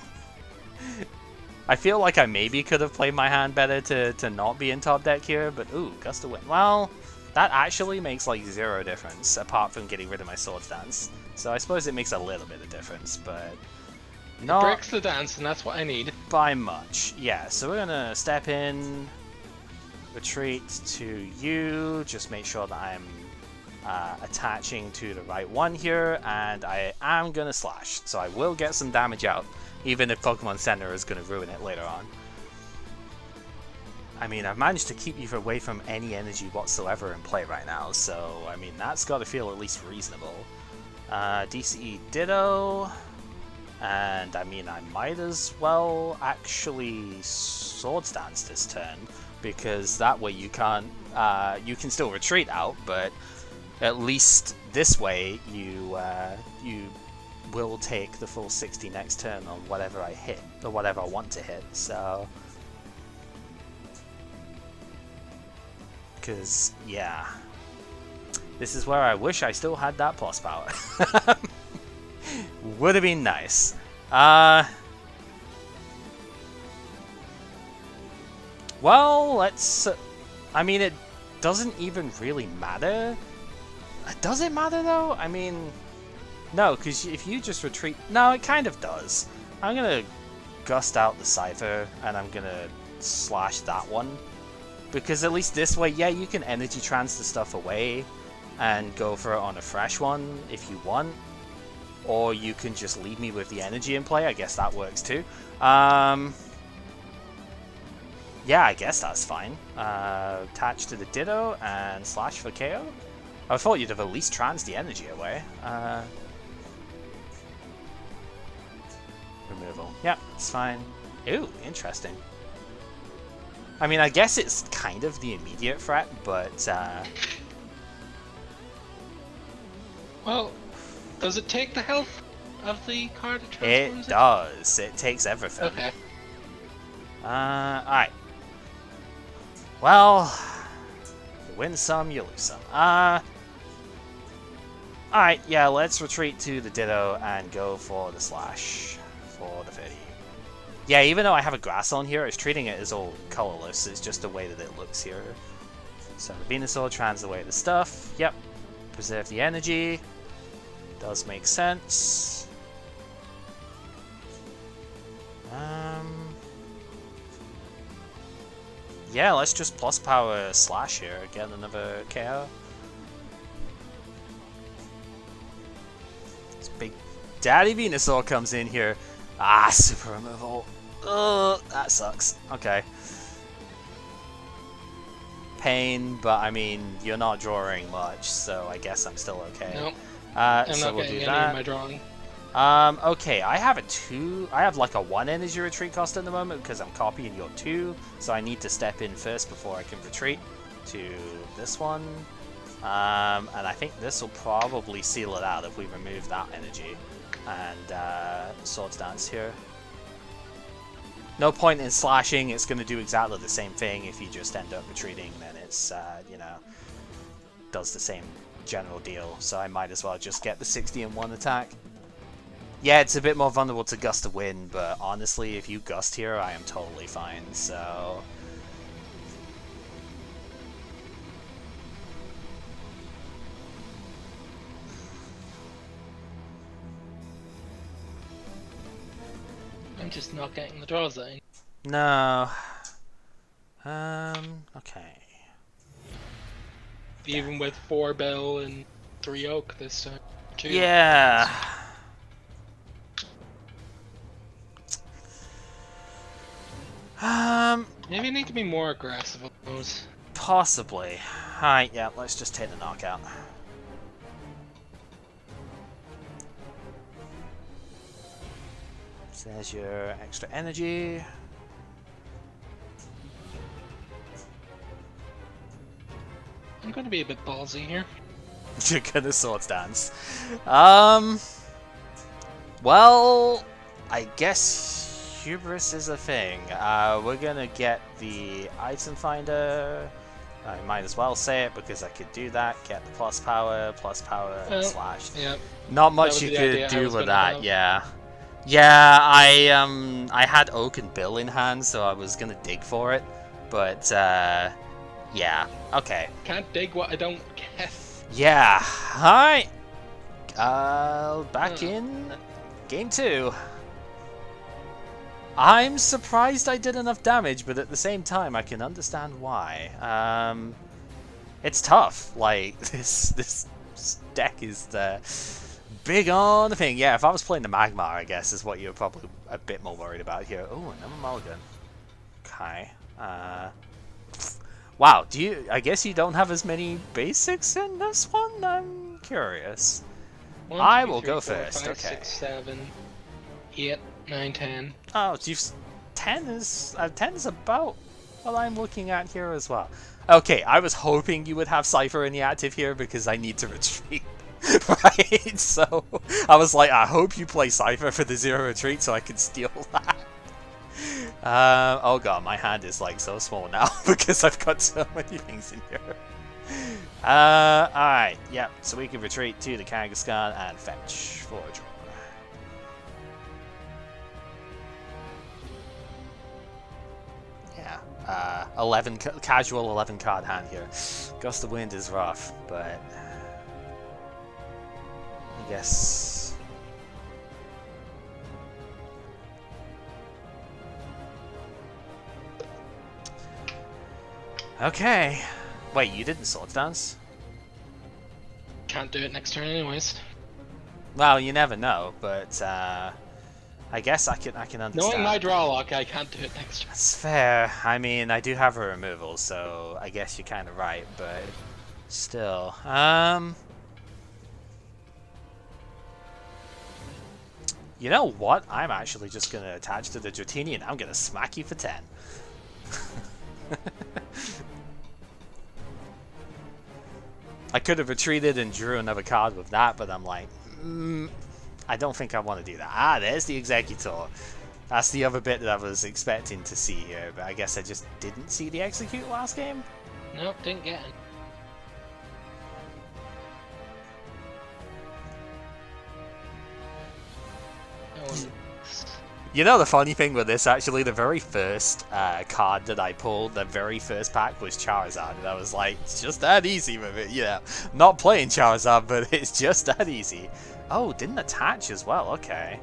I feel like I maybe could have played my hand better to not be in top deck here, but ooh, gust of wind. Well, that actually makes like 0 difference, apart from getting rid of my sword stance. So I suppose it makes a little bit of difference, but not It breaks the dance, and that's what I need. by much. Yeah, so we're gonna step in, retreat to you, just make sure that I'm attaching to the right one here, and I am gonna slash, so I will get some damage out, even if Pokemon Center is gonna ruin it later on. I mean, I've managed to keep you away from any energy whatsoever in play right now, so I mean, that's gotta feel at least reasonable. DCE Ditto. And I mean, I might as well actually sword stance this turn, because that way you can't, you can still retreat out, but at least this way you will take the full 60 next turn on whatever I hit, or whatever I want to hit, so. Because, yeah. This is where I wish I still had that plus power. Would have been nice. Well, let's... I mean, it doesn't even really matter. Does it matter, though? I mean... No, because if you just retreat... No, it kind of does. I'm going to gust out the Cypher, and I'm going to slash that one. Because at least this way, yeah, you can energy trans the stuff away and go for it on a fresh one if you want. Or you can just leave me with the energy in play. I guess that works too. Yeah, I guess that's fine. Attach to the Ditto and slash for KO. I thought you'd have at least trans the energy away. Removal. Yeah, it's fine. Ooh, interesting. I mean, I guess it's kind of the immediate threat, but... Well, does it take the health of the card it transforms It does. It takes everything. Okay. Alright. Well, you win some, you lose some. Alright, yeah, let's retreat to the Ditto and go for the slash for the 30. Yeah, even though I have a grass on here, it's treating it as all colorless. It's just the way that it looks here. So the Venusaur translate the stuff. Yep. Preserve the energy. Does make sense. Yeah, let's just plus power slash here. Get another KO. This big Daddy Venusaur comes in here. Ah, super removal. Ugh, that sucks. Okay. Pain, but I mean, you're not drawing much, so I guess I'm still okay. Nope. I'm so not we'll getting do any that. of my drawing. Okay, I have I have like a 1 energy retreat cost at the moment because I'm copying your 2, so I need to step in first before I can retreat to this one. And I think this will probably seal it out if we remove that energy. And Swords Dance here. No point in slashing, it's going to do exactly the same thing. If you just end up retreating, then it's, you know, does the same general deal. So I might as well just get the 60 in 1 attack. Yeah, it's a bit more vulnerable to Gust of Wind, but honestly, if you Gust here, I am totally fine, so... I'm just not getting the draw zone. No. Okay. Even with 4 Bill and 3 Oak this time. Yeah. Maybe I need to be more aggressive on those. Possibly. Alright, yeah, let's just take the knockout. So there's your extra energy. I'm going to be a bit ballsy here. You're gonna Swords Dance. Well, I guess hubris is a thing. We're gonna get the item finder. I might as well say it because I could do that. Get the plus power, and slash. Yeah. Not much you could do with that. Yeah. Yeah, I had Oak and Bill in hand, so I was gonna dig for it, but yeah. Okay. Can't dig what I don't get. Yeah. Alright. Back in game 2. I'm surprised I did enough damage, but at the same time, I can understand why. It's tough. Like, this deck is the big on the thing. Yeah, if I was playing the Magmar, I guess, is what you're probably a bit more worried about here. Oh, another mulligan. Okay. Wow, I guess you don't have as many basics in this one? I'm curious. 1, I 2, will 3, go 4, first, 5, okay. 6, 7, 8, 9, 10. Oh, 10 is about what I'm looking at here as well. Okay, I was hoping you would have Cypher in the active here because I need to retreat. Right? So, I was like, I hope you play Cypher for the 0 retreat so I can steal that. Oh god, my hand is like so small now because I've got so many things in here. Alright, yeah, so we can retreat to the Kangaskhan and fetch for a draw. Yeah, 11 casual 11 card hand here. Gust of Wind is rough, but I guess. Okay. Wait, you didn't Swords Dance? Can't do it next turn anyways. Well, you never know, but I guess I can understand. Knowing my draw lock, I can't do it next turn. That's fair. I mean, I do have a removal, so I guess you're kind of right, but still. You know what? I'm actually just going to attach to the Dratini and I'm going to smack you for 10. I could have retreated and drew another card with that, but I'm like, I don't think I want to do that. Ah, there's the Executor. That's the other bit that I was expecting to see here, but I guess I just didn't see the execute last game. Nope, didn't get it. You know the funny thing with this, actually, the very first card that I pulled, the very first pack was Charizard, and I was like, it's just that easy with it, you know. Not playing Charizard, but it's just that easy. Oh, didn't attach as well, okay.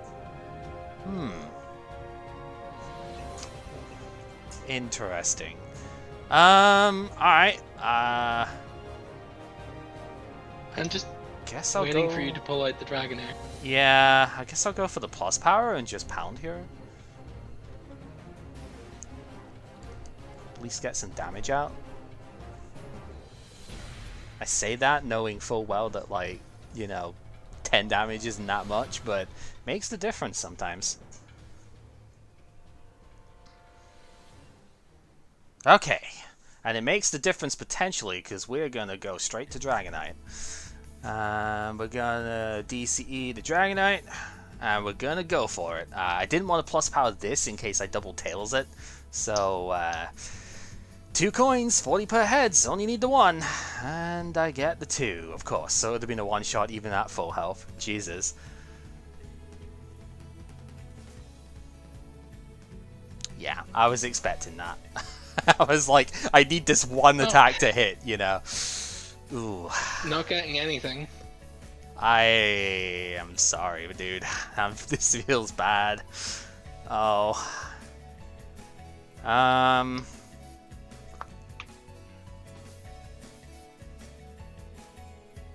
Interesting. Alright, I'm just guess I'll waiting go... for you to pull out the Dragonair. Yeah, I guess I'll go for the plus power and just pound here. At least get some damage out. I say that knowing full well that, like, you know, 10 damage isn't that much, but makes the difference sometimes. Okay, and it makes the difference potentially because we're gonna go straight to Dragonite. We're gonna DCE the Dragonite, and we're gonna go for it. I didn't want to plus power this in case I double tails it, so 2 coins, 40 per heads, only need the 1, and I get the 2, of course, so it would have been a one-shot even at full health. Jesus. Yeah, I was expecting that. I was like, I need this one attack to hit, you know. Ooh. Not getting anything. I am sorry, dude. This feels bad. Oh.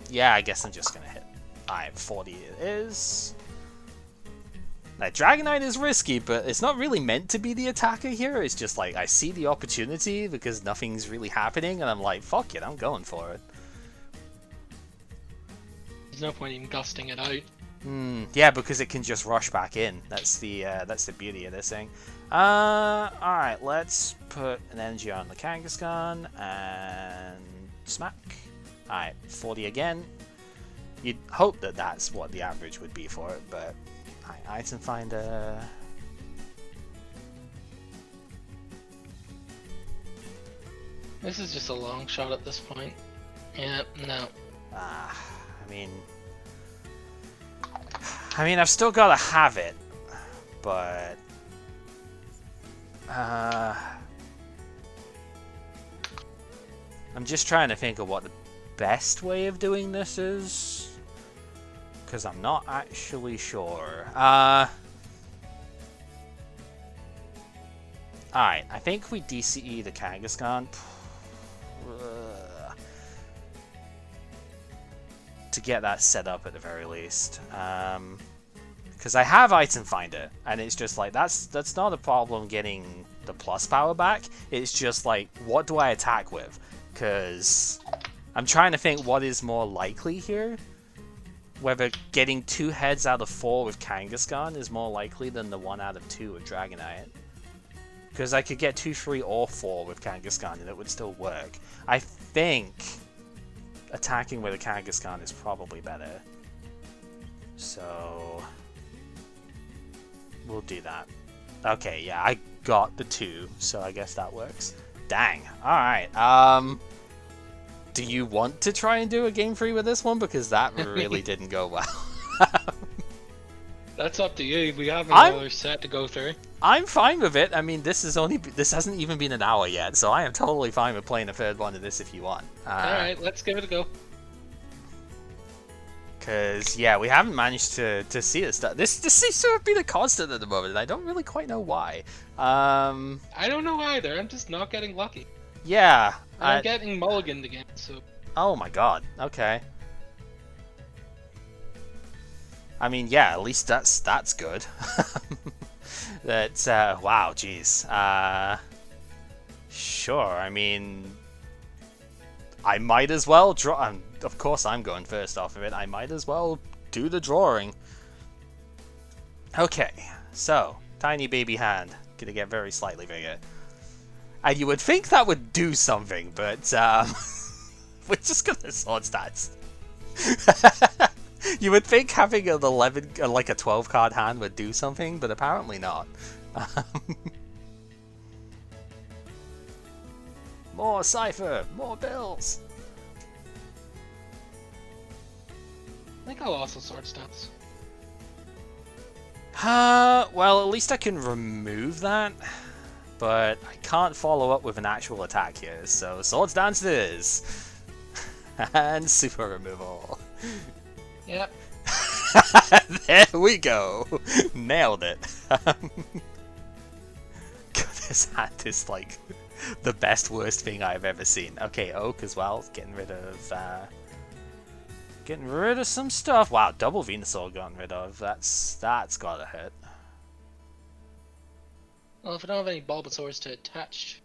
Yeah, I guess I'm just gonna hit. Alright, 40 it is. Now, Dragonite is risky, but it's not really meant to be the attacker here. It's just like, I see the opportunity because nothing's really happening, and I'm like, fuck it, I'm going for it. There's no point in gusting it out. Yeah, because it can just rush back in. That's the beauty of this thing. Alright, let's put an energy on the Kangaskhan and smack. Alright, 40 again. You'd hope that that's what the average would be for it, but item finder. This is just a long shot at this point. Yeah, no. I mean, I've still got to have it, but I'm just trying to think of what the best way of doing this is, because I'm not actually sure. Alright, I think we DCE the Kangaskhan to get that set up at the very least. Because I have item finder, and it's just like, that's not a problem getting the plus power back. It's just like, what do I attack with? Because I'm trying to think what is more likely here. Whether getting 2 heads out of 4 with Kangaskhan is more likely than the 1 out of 2 with Dragonite. Because I could get 2, 3, or 4 with Kangaskhan and it would still work. I think attacking with a Kangaskhan is probably better. So we'll do that. Okay, yeah, I got the 2, so I guess that works. Dang. Alright, do you want to try and do a game 3 with this one? Because that really didn't go well. That's up to you. We have another set to go through. I'm fine with it. I mean, this hasn't even been an hour yet, so I am totally fine with playing a third one of this if you want. Alright, let's give it a go. Because, yeah, we haven't managed to see it start. This seems to have been a constant at the moment, and I don't really quite know why. I don't know either. I'm just not getting lucky. Yeah. I'm getting mulliganed again, so... Oh my god, okay. I mean, yeah, at least that's good. Wow, jeez. Sure, I mean... I might as well draw... of course I'm going first off of it. I might as well do the drawing. Okay, so, tiny baby hand. Gonna get very slightly bigger. And you would think that would do something, but we're just gonna sword stats. You would think having an 11, like a 12 card hand would do something, but apparently not. More Cypher! More bills! I think I'll also Sword Stance. Well, at least I can remove that. But I can't follow up with an actual attack here, so Swords Dance it is! And super removal. Yep. There we go! Nailed it! God, this hat is like the best worst thing I've ever seen. Okay, Oak as well, getting rid of some stuff. Wow, double Venusaur gotten rid of. That's gotta hurt. Well, if I don't have any Bulbasaurs to attach.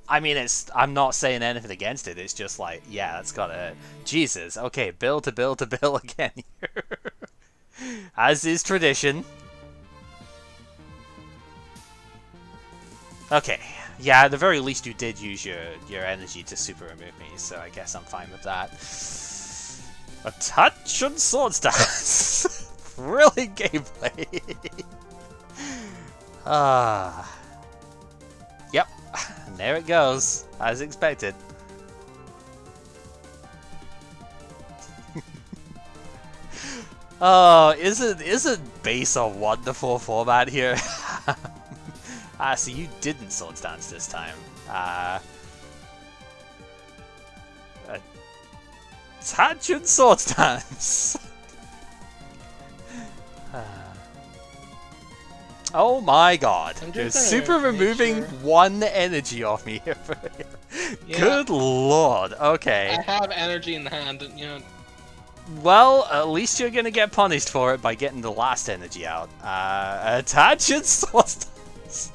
I mean, I'm not saying anything against it, it's just like, yeah, that's gotta hurt. Jesus, okay, bill to bill to bill again here. As is tradition. Okay, yeah, at the very least you did use your energy to super remove me, so I guess I'm fine with that. A touch on Sword Stance! Thrilling gameplay! Yep, and there it goes, as expected. Oh, isn't base a wonderful format here? So you didn't Sword Dance this time. Touch and Sword Dance! Oh my god. You're super removing one energy off me here. Yeah. Good lord. Okay. I have energy in the hand, and you know. Well, at least you're gonna get punished for it by getting the last energy out. Attach and Sword Dance.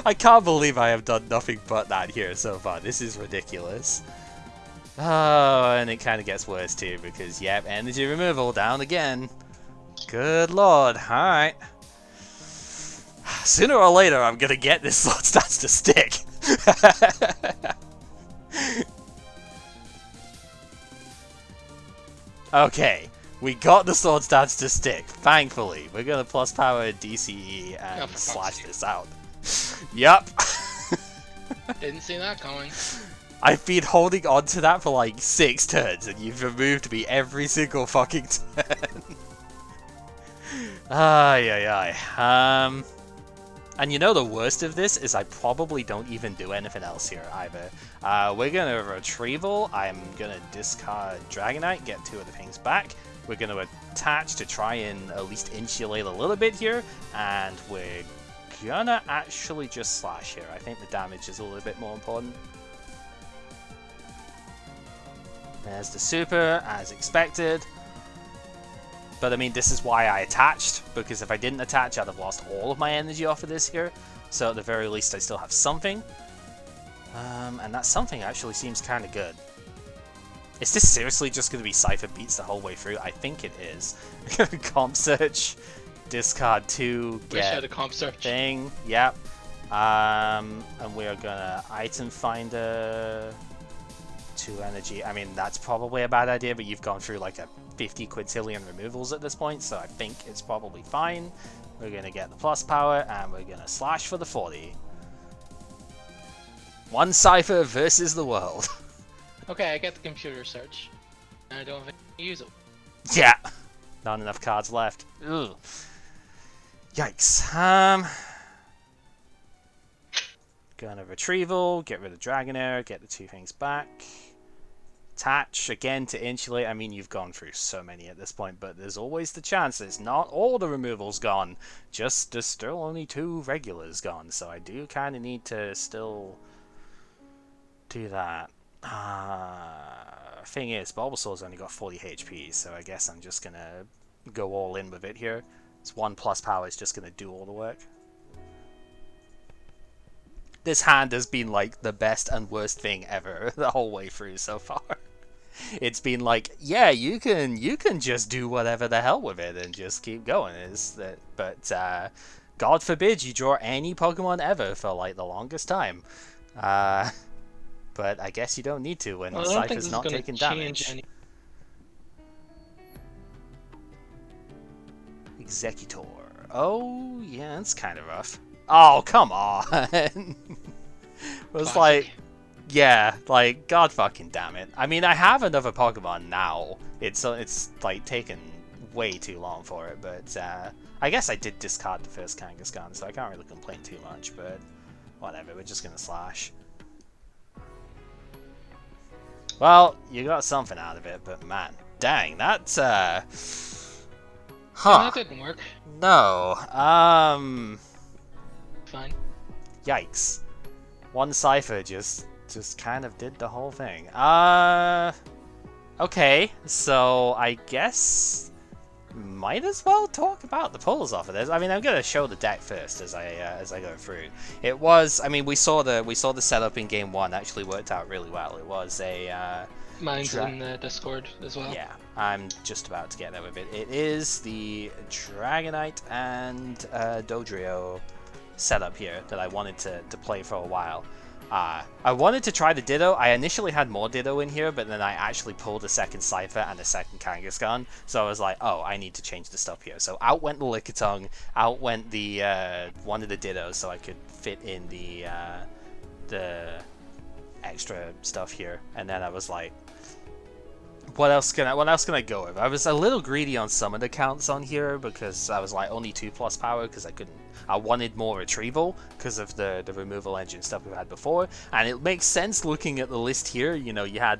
I can't believe I have done nothing but that here so far. This is ridiculous. Oh, and it kind of gets worse too because, yep, energy removal down again. Good lord, alright. Sooner or later I'm gonna get this Sword Stance to stick. Okay, we got the Sword Stance to stick, thankfully. We're gonna plus power DCE and slash this out. Yup. Didn't see that coming. I've been holding on to that for like 6 turns and you've removed me every single fucking turn. And you know the worst of this is I probably don't even do anything else here either. We're gonna retrieval. I'm gonna discard Dragonite, get 2 of the things back. We're gonna attach to try and at least insulate a little bit here, and we're gonna actually just slash here. I think the damage is a little bit more important. There's the super, as expected. But I mean, this is why I attached, because if I didn't attach, I'd have lost all of my energy off of this here. So at the very least, I still have something. And that something actually seems kind of good. Is this seriously just going to be Cypher beats the whole way through? I think it is. Comp search, discard 2, get Wish I had a comp search thing. Yep. And we're gonna item finder. 2 energy. I mean, that's probably a bad idea, but you've gone through like a 50 quintillion removals at this point, so I think it's probably fine. We're gonna get the plus power, and we're gonna slash for the 40. One Cypher versus the world. Okay, I get the computer search. And I don't have to use it. Yeah! Not enough cards left. Ugh. Yikes. Gonna retrieval, get rid of Dragonair, get the 2 things back. Attach, again, to insulate. I mean, you've gone through so many at this point, but there's always the chance that it's not all the removals gone. Just there's still only 2 regulars gone, so I do kind of need to still do that. Thing is, Bulbasaur's only got 40 HP, so I guess I'm just gonna go all in with it here. It's 1 plus power is just gonna do all the work. This hand has been like the best and worst thing ever the whole way through so far. It's been like, yeah, you can just do whatever the hell with it and just keep going. But God forbid you draw any Pokemon ever for like the longest time. But I guess you don't need to when the Cypher's not taking damage. Executor. Oh, yeah, it's kind of rough. Oh, come on! It was Classic. like... Yeah, like, god fucking damn it. I mean, I have another Pokemon now. It's like, taken way too long for it, but, I guess I did discard the first Kangaskhan, so I can't really complain too much, but whatever, we're just gonna slash. Well, you got something out of it, but man, dang, that's, Yeah, that didn't work. No, Fine. yikes. One Cypher just kind of did the whole thing. Okay, so I guess might as well talk about the pulls off of this. I mean, I'm gonna show the deck first as I go through. It was, I mean, we saw the setup in game one actually worked out really well. It was a Mine's in the Discord as well. yeah, I'm just about to get there with it. It is the Dragonite and Dodrio setup here that I wanted to play for a while. I wanted to try the Ditto. I initially had more Ditto in here, but then I actually pulled a second Cypher and a second Kangaskhan, so I was like, oh, I need to change the stuff here. So out went the Lickitung, out went the one of the Dittos, so I could fit in the extra stuff here, and then I was like, what else can I go with? I was a little greedy on some of the counts on here because I was like only 2+ power because I wanted more retrieval because of the removal engine stuff we had before, and it makes sense looking at the list here. You know, you had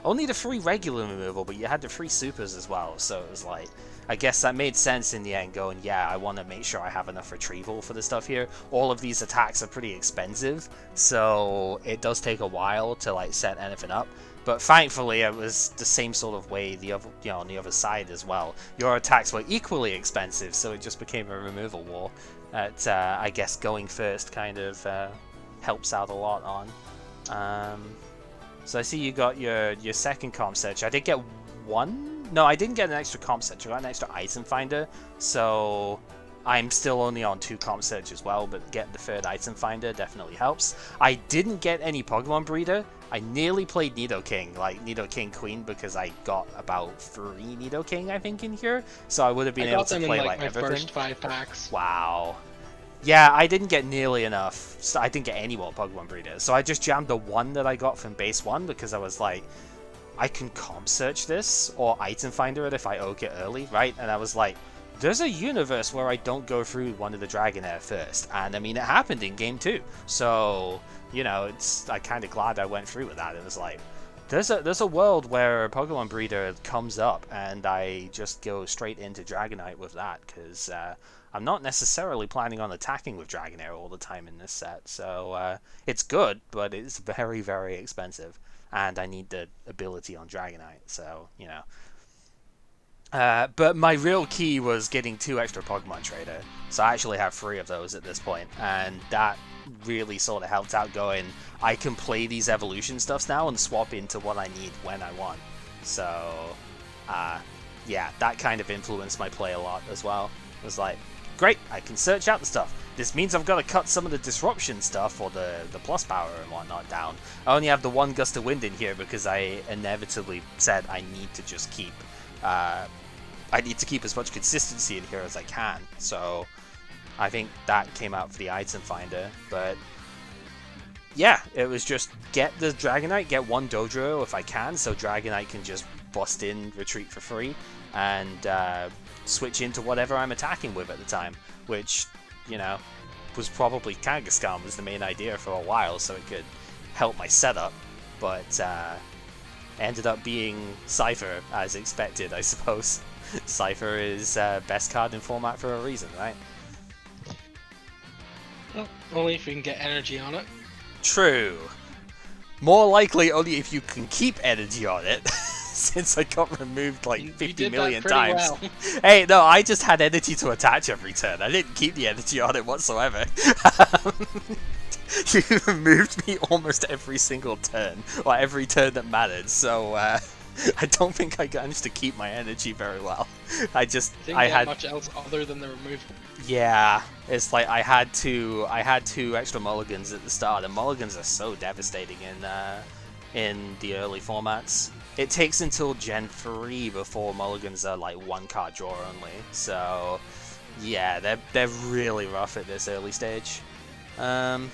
only the 3 regular removal, but you had the 3 supers as well, so it was like, I guess that made sense in the end, going, yeah, I want to make sure I have enough retrieval for the stuff here. All of these attacks are pretty expensive, so it does take a while to like set anything up. But thankfully, it was the same sort of way the other, you know, on the other side as well. Your attacks were equally expensive, so it just became a removal war. That I guess going first kind of helps out a lot on. So I see you got your second comp search. I did get one. No, I didn't get an extra comp search. I got an extra item finder. So I'm still only on 2 comp search as well, but getting the 3rd item finder definitely helps. I didn't get any Pokemon breeder. I nearly played Nidoking, like Nidoking Queen, because I got about 3 Nidoking, I think, in here. So I would have been able to play like my everything. first 5 packs. Wow. Yeah, I didn't get nearly enough. So I didn't get any more Pokemon breeders. So I just jammed the one that I got from base 1 because I was like, I can comp search this or item finder it if I oak it early, right? And I was like, there's a universe where I don't go through one of the Dragonair first, and I mean, it happened in game 2, so, you know, I'm kind of glad I went through with that. It was like, there's a world where a Pokemon breeder comes up, and I just go straight into Dragonite with that, because I'm not necessarily planning on attacking with Dragonair all the time in this set, so it's good, but it's very, very expensive, and I need the ability on Dragonite, so, you know. But my real key was getting 2 extra Pokemon Trader, so I actually have 3 of those at this point, and that really sort of helped out going, I can play these evolution stuffs now and swap into what I need when I want. So, yeah, that kind of influenced my play a lot as well. It was like, great, I can search out the stuff. This means I've got to cut some of the disruption stuff or the plus power and whatnot down. I only have the 1 gust of wind in here because I inevitably said I need to just keep as much consistency in here as I can, so I think that came out for the item finder. But yeah, it was just get the Dragonite, get 1 Dodrio if I can, so Dragonite can just bust in, retreat for free, and switch into whatever I'm attacking with at the time, which, you know, was probably Kangaskhan was the main idea for a while, so it could help my setup, but ended up being Cypher as expected, I suppose. Cypher is best card in format for a reason, right? Well, only if you can get energy on it. True. More likely only if you can keep energy on it, since I got removed like 50 million times. Well. Hey, no, I just had energy to attach every turn. I didn't keep the energy on it whatsoever. You removed me almost every single turn, or every turn that mattered, so I don't think I managed to keep my energy very well. I had much else other than the removal. Yeah, it's like I had 2 extra mulligans at the start, and mulligans are so devastating in the early formats. It takes until Gen 3 before mulligans are like 1 card draw only, so Yeah, they're really rough at this early stage. But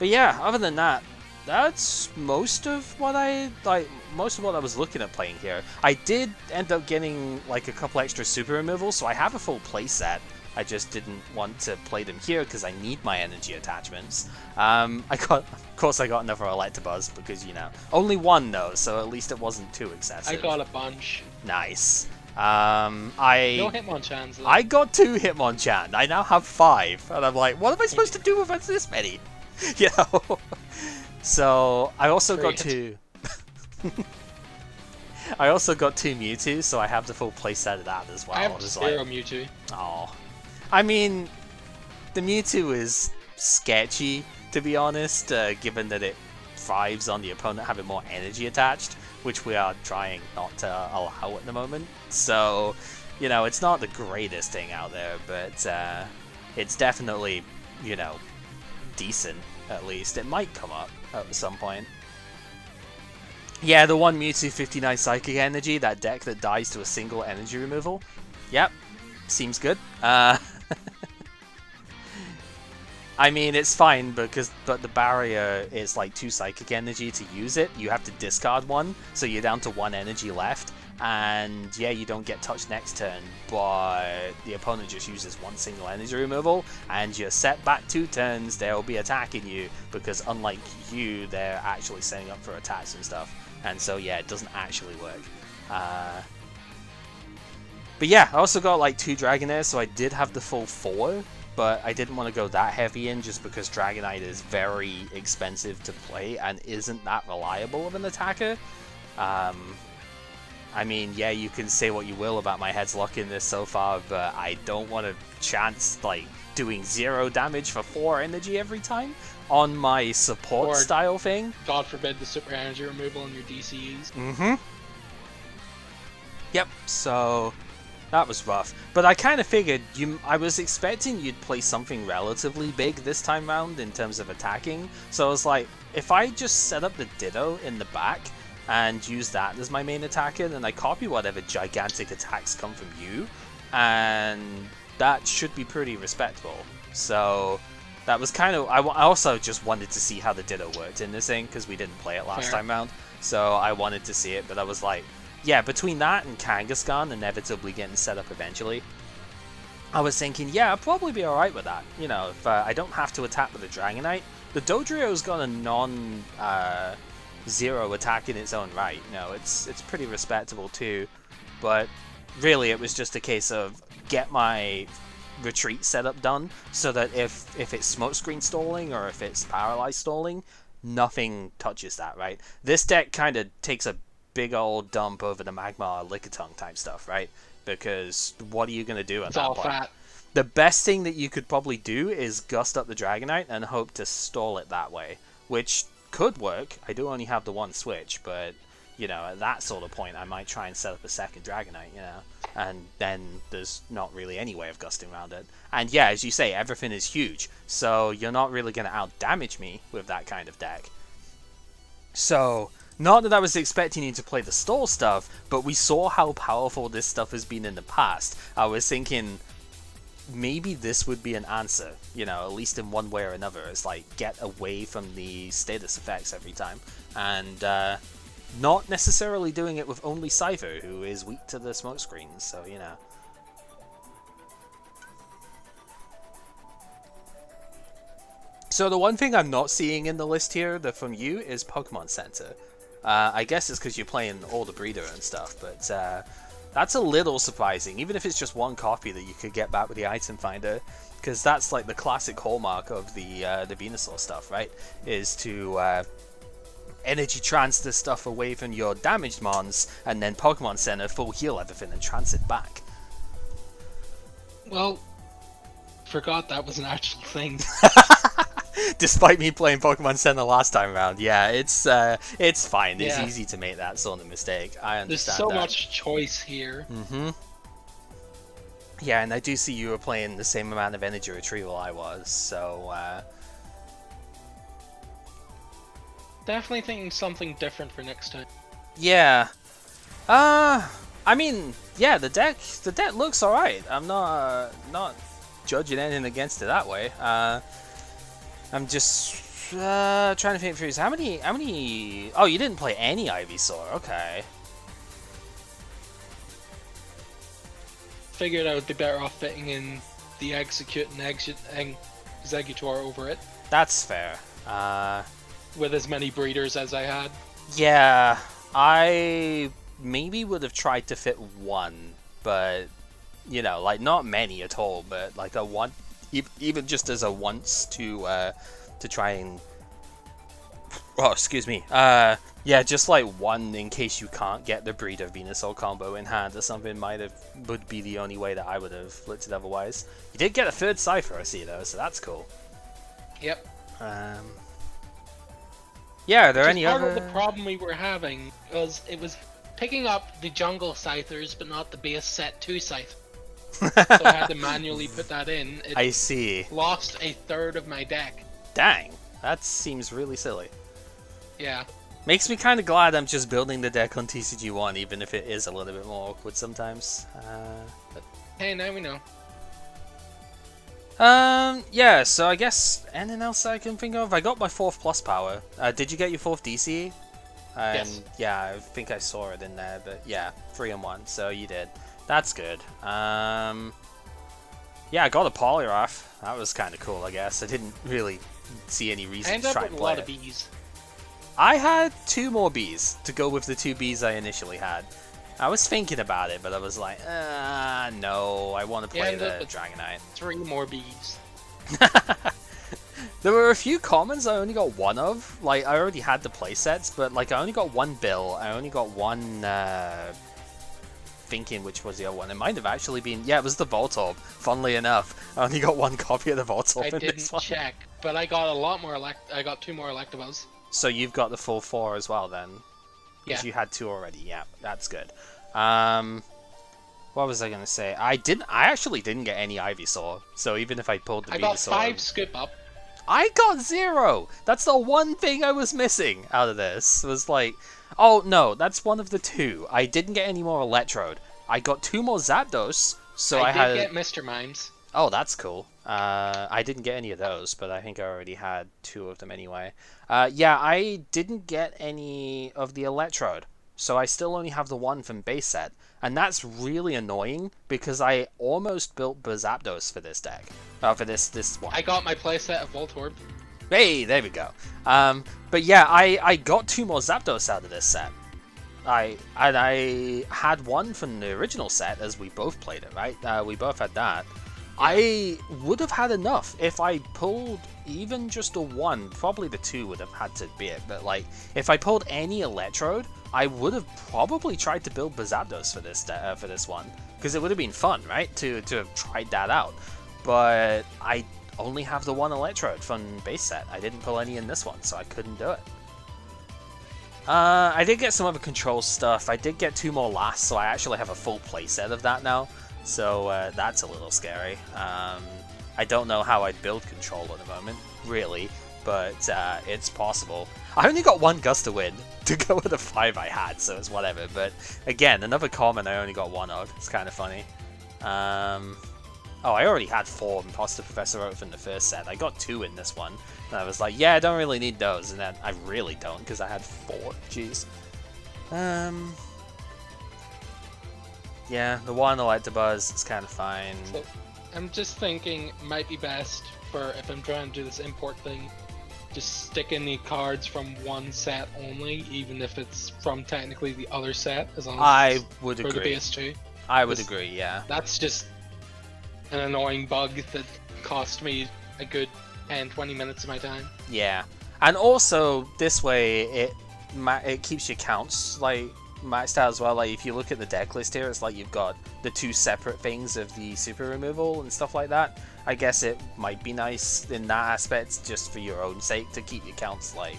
yeah, other than that, that's most of what I was looking at playing here. I did end up getting like a couple extra super removals, so I have a full play set. I just didn't want to play them here because I need my energy attachments. Of course, I got another Electabuzz because, you know, only one though, so at least it wasn't too excessive. I got a bunch. Nice. No Hitmonchans though. I got 2 Hitmonchan. I now have 5, and I'm like, what am I supposed to do with this many? You know. So I also got 2. I also got 2 Mewtwo, so I have the full playset of that as well. I have 0 Mewtwo. Oh, I mean, the Mewtwo is sketchy, to be honest, given that it thrives on the opponent having more energy attached, which we are trying not to allow at the moment. So, you know, it's not the greatest thing out there, but it's definitely, you know, decent, at least. It might come up at some point. Yeah, the one Mewtwo 59 Psychic Energy, that deck that dies to a single energy removal. Yep, seems good. I mean, it's fine, but the barrier is like 2 Psychic Energy to use it. You have to discard 1, so you're down to 1 energy left. And yeah, you don't get touched next turn, but the opponent just uses 1 single energy removal, and you're set back 2 turns, they'll be attacking you, because unlike you, they're actually setting up for attacks and stuff. And so yeah, it doesn't actually work. But yeah, I also got like 2 Dragonairs, so I did have the full 4, but I didn't want to go that heavy in just because Dragonite is very expensive to play and isn't that reliable of an attacker. I mean, yeah, you can say what you will about my head's luck in this so far, but I don't want to chance, like, doing 0 damage for 4 energy every time on my support style thing. God forbid the super energy removal on your DCEs. Mm-hmm. Yep, so that was rough. But I kind of figured, I was expecting you'd play something relatively big this time round in terms of attacking, so I was like, if I just set up the Ditto in the back, and use that as my main attacker, then I copy whatever gigantic attacks come from you, and that should be pretty respectable. So that was kind of... I also just wanted to see how the Ditto worked in this thing, because we didn't play it last time round, so I wanted to see it, but I was like, yeah, between that and Kangaskhan inevitably getting set up eventually, I was thinking, yeah, I'll probably be alright with that. You know, if I don't have to attack with a Dragonite. The Dodrio's got a zero attack in its own right. No, it's pretty respectable too, but really it was just a case of get my retreat setup done so that if it's smokescreen stalling or if it's paralyzed stalling, nothing touches that, right? This deck kind of takes a big old dump over the Magmar Lickitung type stuff, right? Because what are you going to do at that point? Fat. The best thing that you could probably do is gust up the Dragonite and hope to stall it that way, which could work. I do only have the 1 switch, but, you know, at that sort of point, I might try and set up a second Dragonite, you know, and then there's not really any way of gusting around it. And yeah, as you say, everything is huge, so you're not really going to out-damage me with that kind of deck. So, not that I was expecting you to play the stall stuff, but we saw how powerful this stuff has been in the past. I was thinking maybe this would be an answer, you know, at least in one way or another. It's like, get away from the status effects every time, and not necessarily doing it with only Cypher, who is weak to the smoke screens, so, you know. So the one thing I'm not seeing in the list here that from you is Pokemon Center. I guess it's because you're playing all the breeder and stuff, but that's a little surprising, even if it's just 1 copy that you could get back with the item finder, because that's like the classic hallmark of the Venusaur stuff, right? Is to energy trance this stuff away from your damaged mons, and then Pokemon Center full heal everything and trance it back. Well, forgot that was an actual thing. Despite me playing Pokemon Center last time around, yeah, it's fine. It's easy to make that sort of mistake. I understand. There's so much choice here. Mm-hmm. Yeah, and I do see you were playing the same amount of energy retrieval I was, so definitely thinking something different for next time. Yeah. I I mean, yeah, the deck looks alright. I'm not judging anything against it that way. I'm just trying to think through. How many? Oh, you didn't play any Ivysaur. Okay. Figured I would be better off fitting in the Execute and Executor over it. That's fair. With as many breeders as I had. Yeah, I maybe would have tried to fit one, but you know, like not many at all, but like a one, even just as a once to try and. Oh, excuse me. Yeah, just like one in case you can't get the Breeder Venusaur combo in hand or something would be the only way that I would have flipped it otherwise. You did get a third Cypher, I see though, so that's cool. Yep. Yeah, are there any part other? of the problem we were having was it was picking up the jungle Scythers, but not the base set 2 Scyther. So I had to manually put that in. I see. Lost a third of my deck. Dang, that seems really silly. Yeah. Makes me kind of glad I'm just building the deck on TCGOne, even if it is a little bit more awkward sometimes. But hey, now we know. Yeah, so I guess anything else I can think of? I got my 4th plus power. Did you get your 4th DC? Yes. Yeah, I think I saw it in there, but yeah, 3 and 1, so you did. That's good. Yeah, I got a Polyrath. That was kind of cool, I guess. I didn't really see any reason to try and play it. I ended up with a lot of bees. I had 2 more bees to go with the 2 bees I initially had. I was thinking about it, but I was like, no, I want to play the Dragonite. 3 more bees. There were a few commons I only got 1 of. Like, I already had the playsets, but like, I only got 1 Bill. I only got 1, thinking which was the other one. It might have actually been, yeah, it was the Voltorb. Funnily enough, I only got 1 copy of the Voltorb in this one. I didn't check, but I got a lot more I got 2 more Electabuzz. So you've got the full 4 as well then? Because you had 2 already. Yeah, that's good. What was I gonna say? I actually didn't get any Ivysaur. So even if I pulled the Venusaur, got 5 Scoop Up. I got 0. That's the one thing I was missing out of this. Was like, oh no, that's one of the 2. I didn't get any more Electrode. I got 2 more Zapdos. So I did get Mr. Mimes. Oh, that's cool. I didn't get any of those, but I think I already had 2 of them anyway. Yeah, I didn't get any of the Electrode, so I still only have the 1 from base set, and that's really annoying because I almost built Zapdos for this deck. For this one. I got my playset of Voltorb. Hey, there we go. But yeah, I got 2 more Zapdos out of this set. I had 1 from the original set as we both played it, right? We both had that. I would have had enough if I pulled even just a 1. Probably the 2 would have had to be it, but like if I pulled any Electrode, I would have probably tried to build Zapdos for this one because it would have been fun, right? To have tried that out. But I only have the 1 Electrode from base set. I didn't pull any in this one, so I couldn't do it. I did get some other control stuff. I did get 2 more lasts, so I actually have a full playset of that now. So that's a little scary. I don't know how I'd build control at the moment, really, but it's possible. I only got 1 Gust of Wind to go with the 5 I had, so it's whatever. But again, another common I only got 1 of. It's kind of funny. Oh, I already had 4 Imposter Professor Oak from the first set. I got 2 in this one. And I was like, yeah, I don't really need those. And then I really don't, because I had 4. Jeez. Yeah, the 1 Electabuzz is kind of fine. So, I'm just thinking it might be best for, if I'm trying to do this import thing, just stick in the cards from 1 set only, even if it's from technically the other set, as long as I would for agree. the base 2. I would agree, yeah. That's just an annoying bug that cost me a good 10-20 minutes of my time. Yeah, and also this way it keeps your counts like maxed out as well. Like if you look at the deck list here, it's like you've got the 2 separate things of the super removal and stuff like that. I guess it might be nice in that aspect, just for your own sake, to keep your counts like,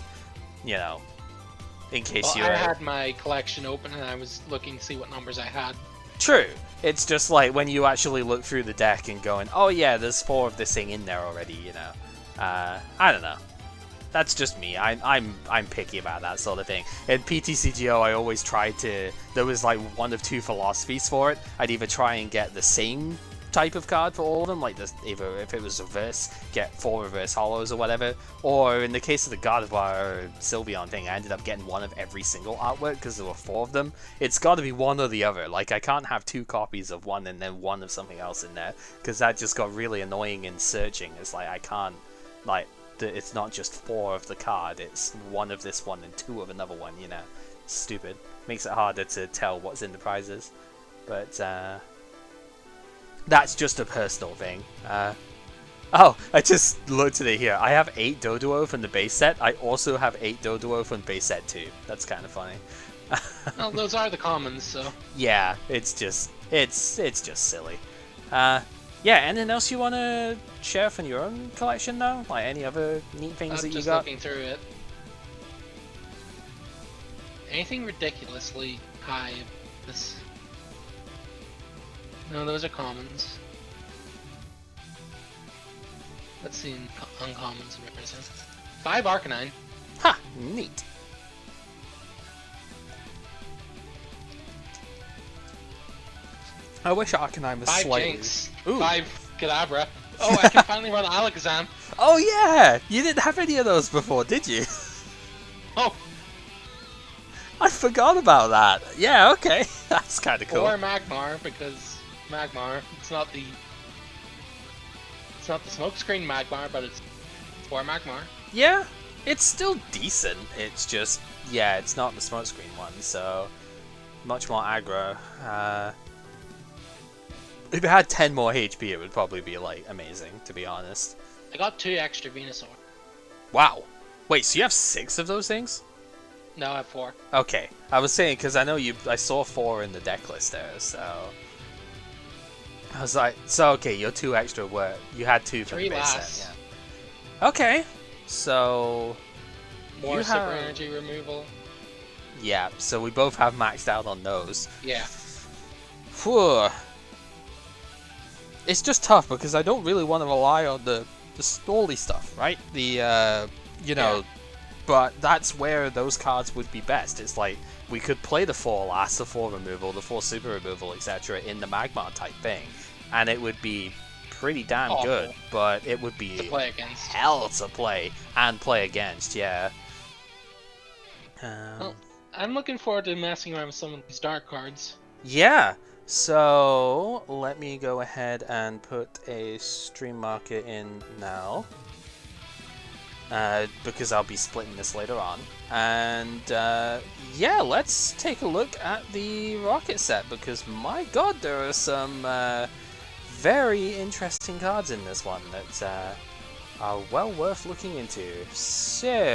you know, in case I had my collection open and I was looking to see what numbers I had. True. It's just like when you actually look through the deck and going, oh yeah, there's 4 of this thing in there already, you know. I don't know. That's just me. I'm picky about that sort of thing. In PTCGO, I always tried to. There was like one of two philosophies for it. I'd either try and get the same type of card for all of them, like this, either if it was reverse, get 4 reverse hollows or whatever, or in the case of the Gardevoir or Sylveon thing, I ended up getting one of every single artwork because there were 4 of them. It's got to be one or the other. Like, I can't have 2 copies of one and then one of something else in there, because that just got really annoying in searching. It's like, I can't, like, it's not just 4 of the card, it's 1 of this one and 2 of another one, you know. Stupid. Makes it harder to tell what's in the prizes. But, that's just a personal thing. Oh, I just looked at it here. I have 8 Doduo from the base set. I also have 8 Doduo from base set 2. That's kind of funny. Well, those are the commons, so... Yeah, it's just silly. Yeah, anything else you want to share from your own collection, though? Like, any other neat things that you got? I'm just looking through it. Anything ridiculously high? This... No, those are commons. Let's see uncommons and rares. 5 Arcanine. Ha! Neat. I wish Arcanine was 5 slightly... Jinx. Ooh. 5 Kadabra. Oh, I can finally run Alakazam. Oh yeah! You didn't have any of those before, did you? Oh! I forgot about that. Yeah, okay. That's kind of cool. Or Magmar, because Magmar, it's not the smokescreen Magmar, but it's for Magmar. Yeah, it's still decent. It's just, yeah, it's not the smokescreen one, so much more aggro. If it had 10 more HP, it would probably be, like, amazing, to be honest. I got 2 extra Venusaur. Wow. Wait, so you have 6 of those things? No, I have 4. Okay. I was saying, because I know I saw 4 in the deck list there, so... I was like, so okay, your 2 extra were, you had 2 from the 3 base last. set, yeah. Okay, so... More super energy removal. Yeah, so we both have maxed out on those. Yeah. Whew. It's just tough because I don't really want to rely on the stally stuff, right? The, you know, Yeah. But that's where those cards would be best. It's like, we could play the 4 last, the 4 removal, the 4 super removal, etc. in the Magmar type thing, and it would be pretty damn Awful. good, but it would be To play against. hell to play and play against, yeah. Well, I'm looking forward to messing around with some of these dark cards. Yeah, so let me go ahead and put a stream marker in now. Because I'll be splitting this later on. And yeah, let's take a look at the Rocket set, because my god, there are some very interesting cards in this one that are well worth looking into. So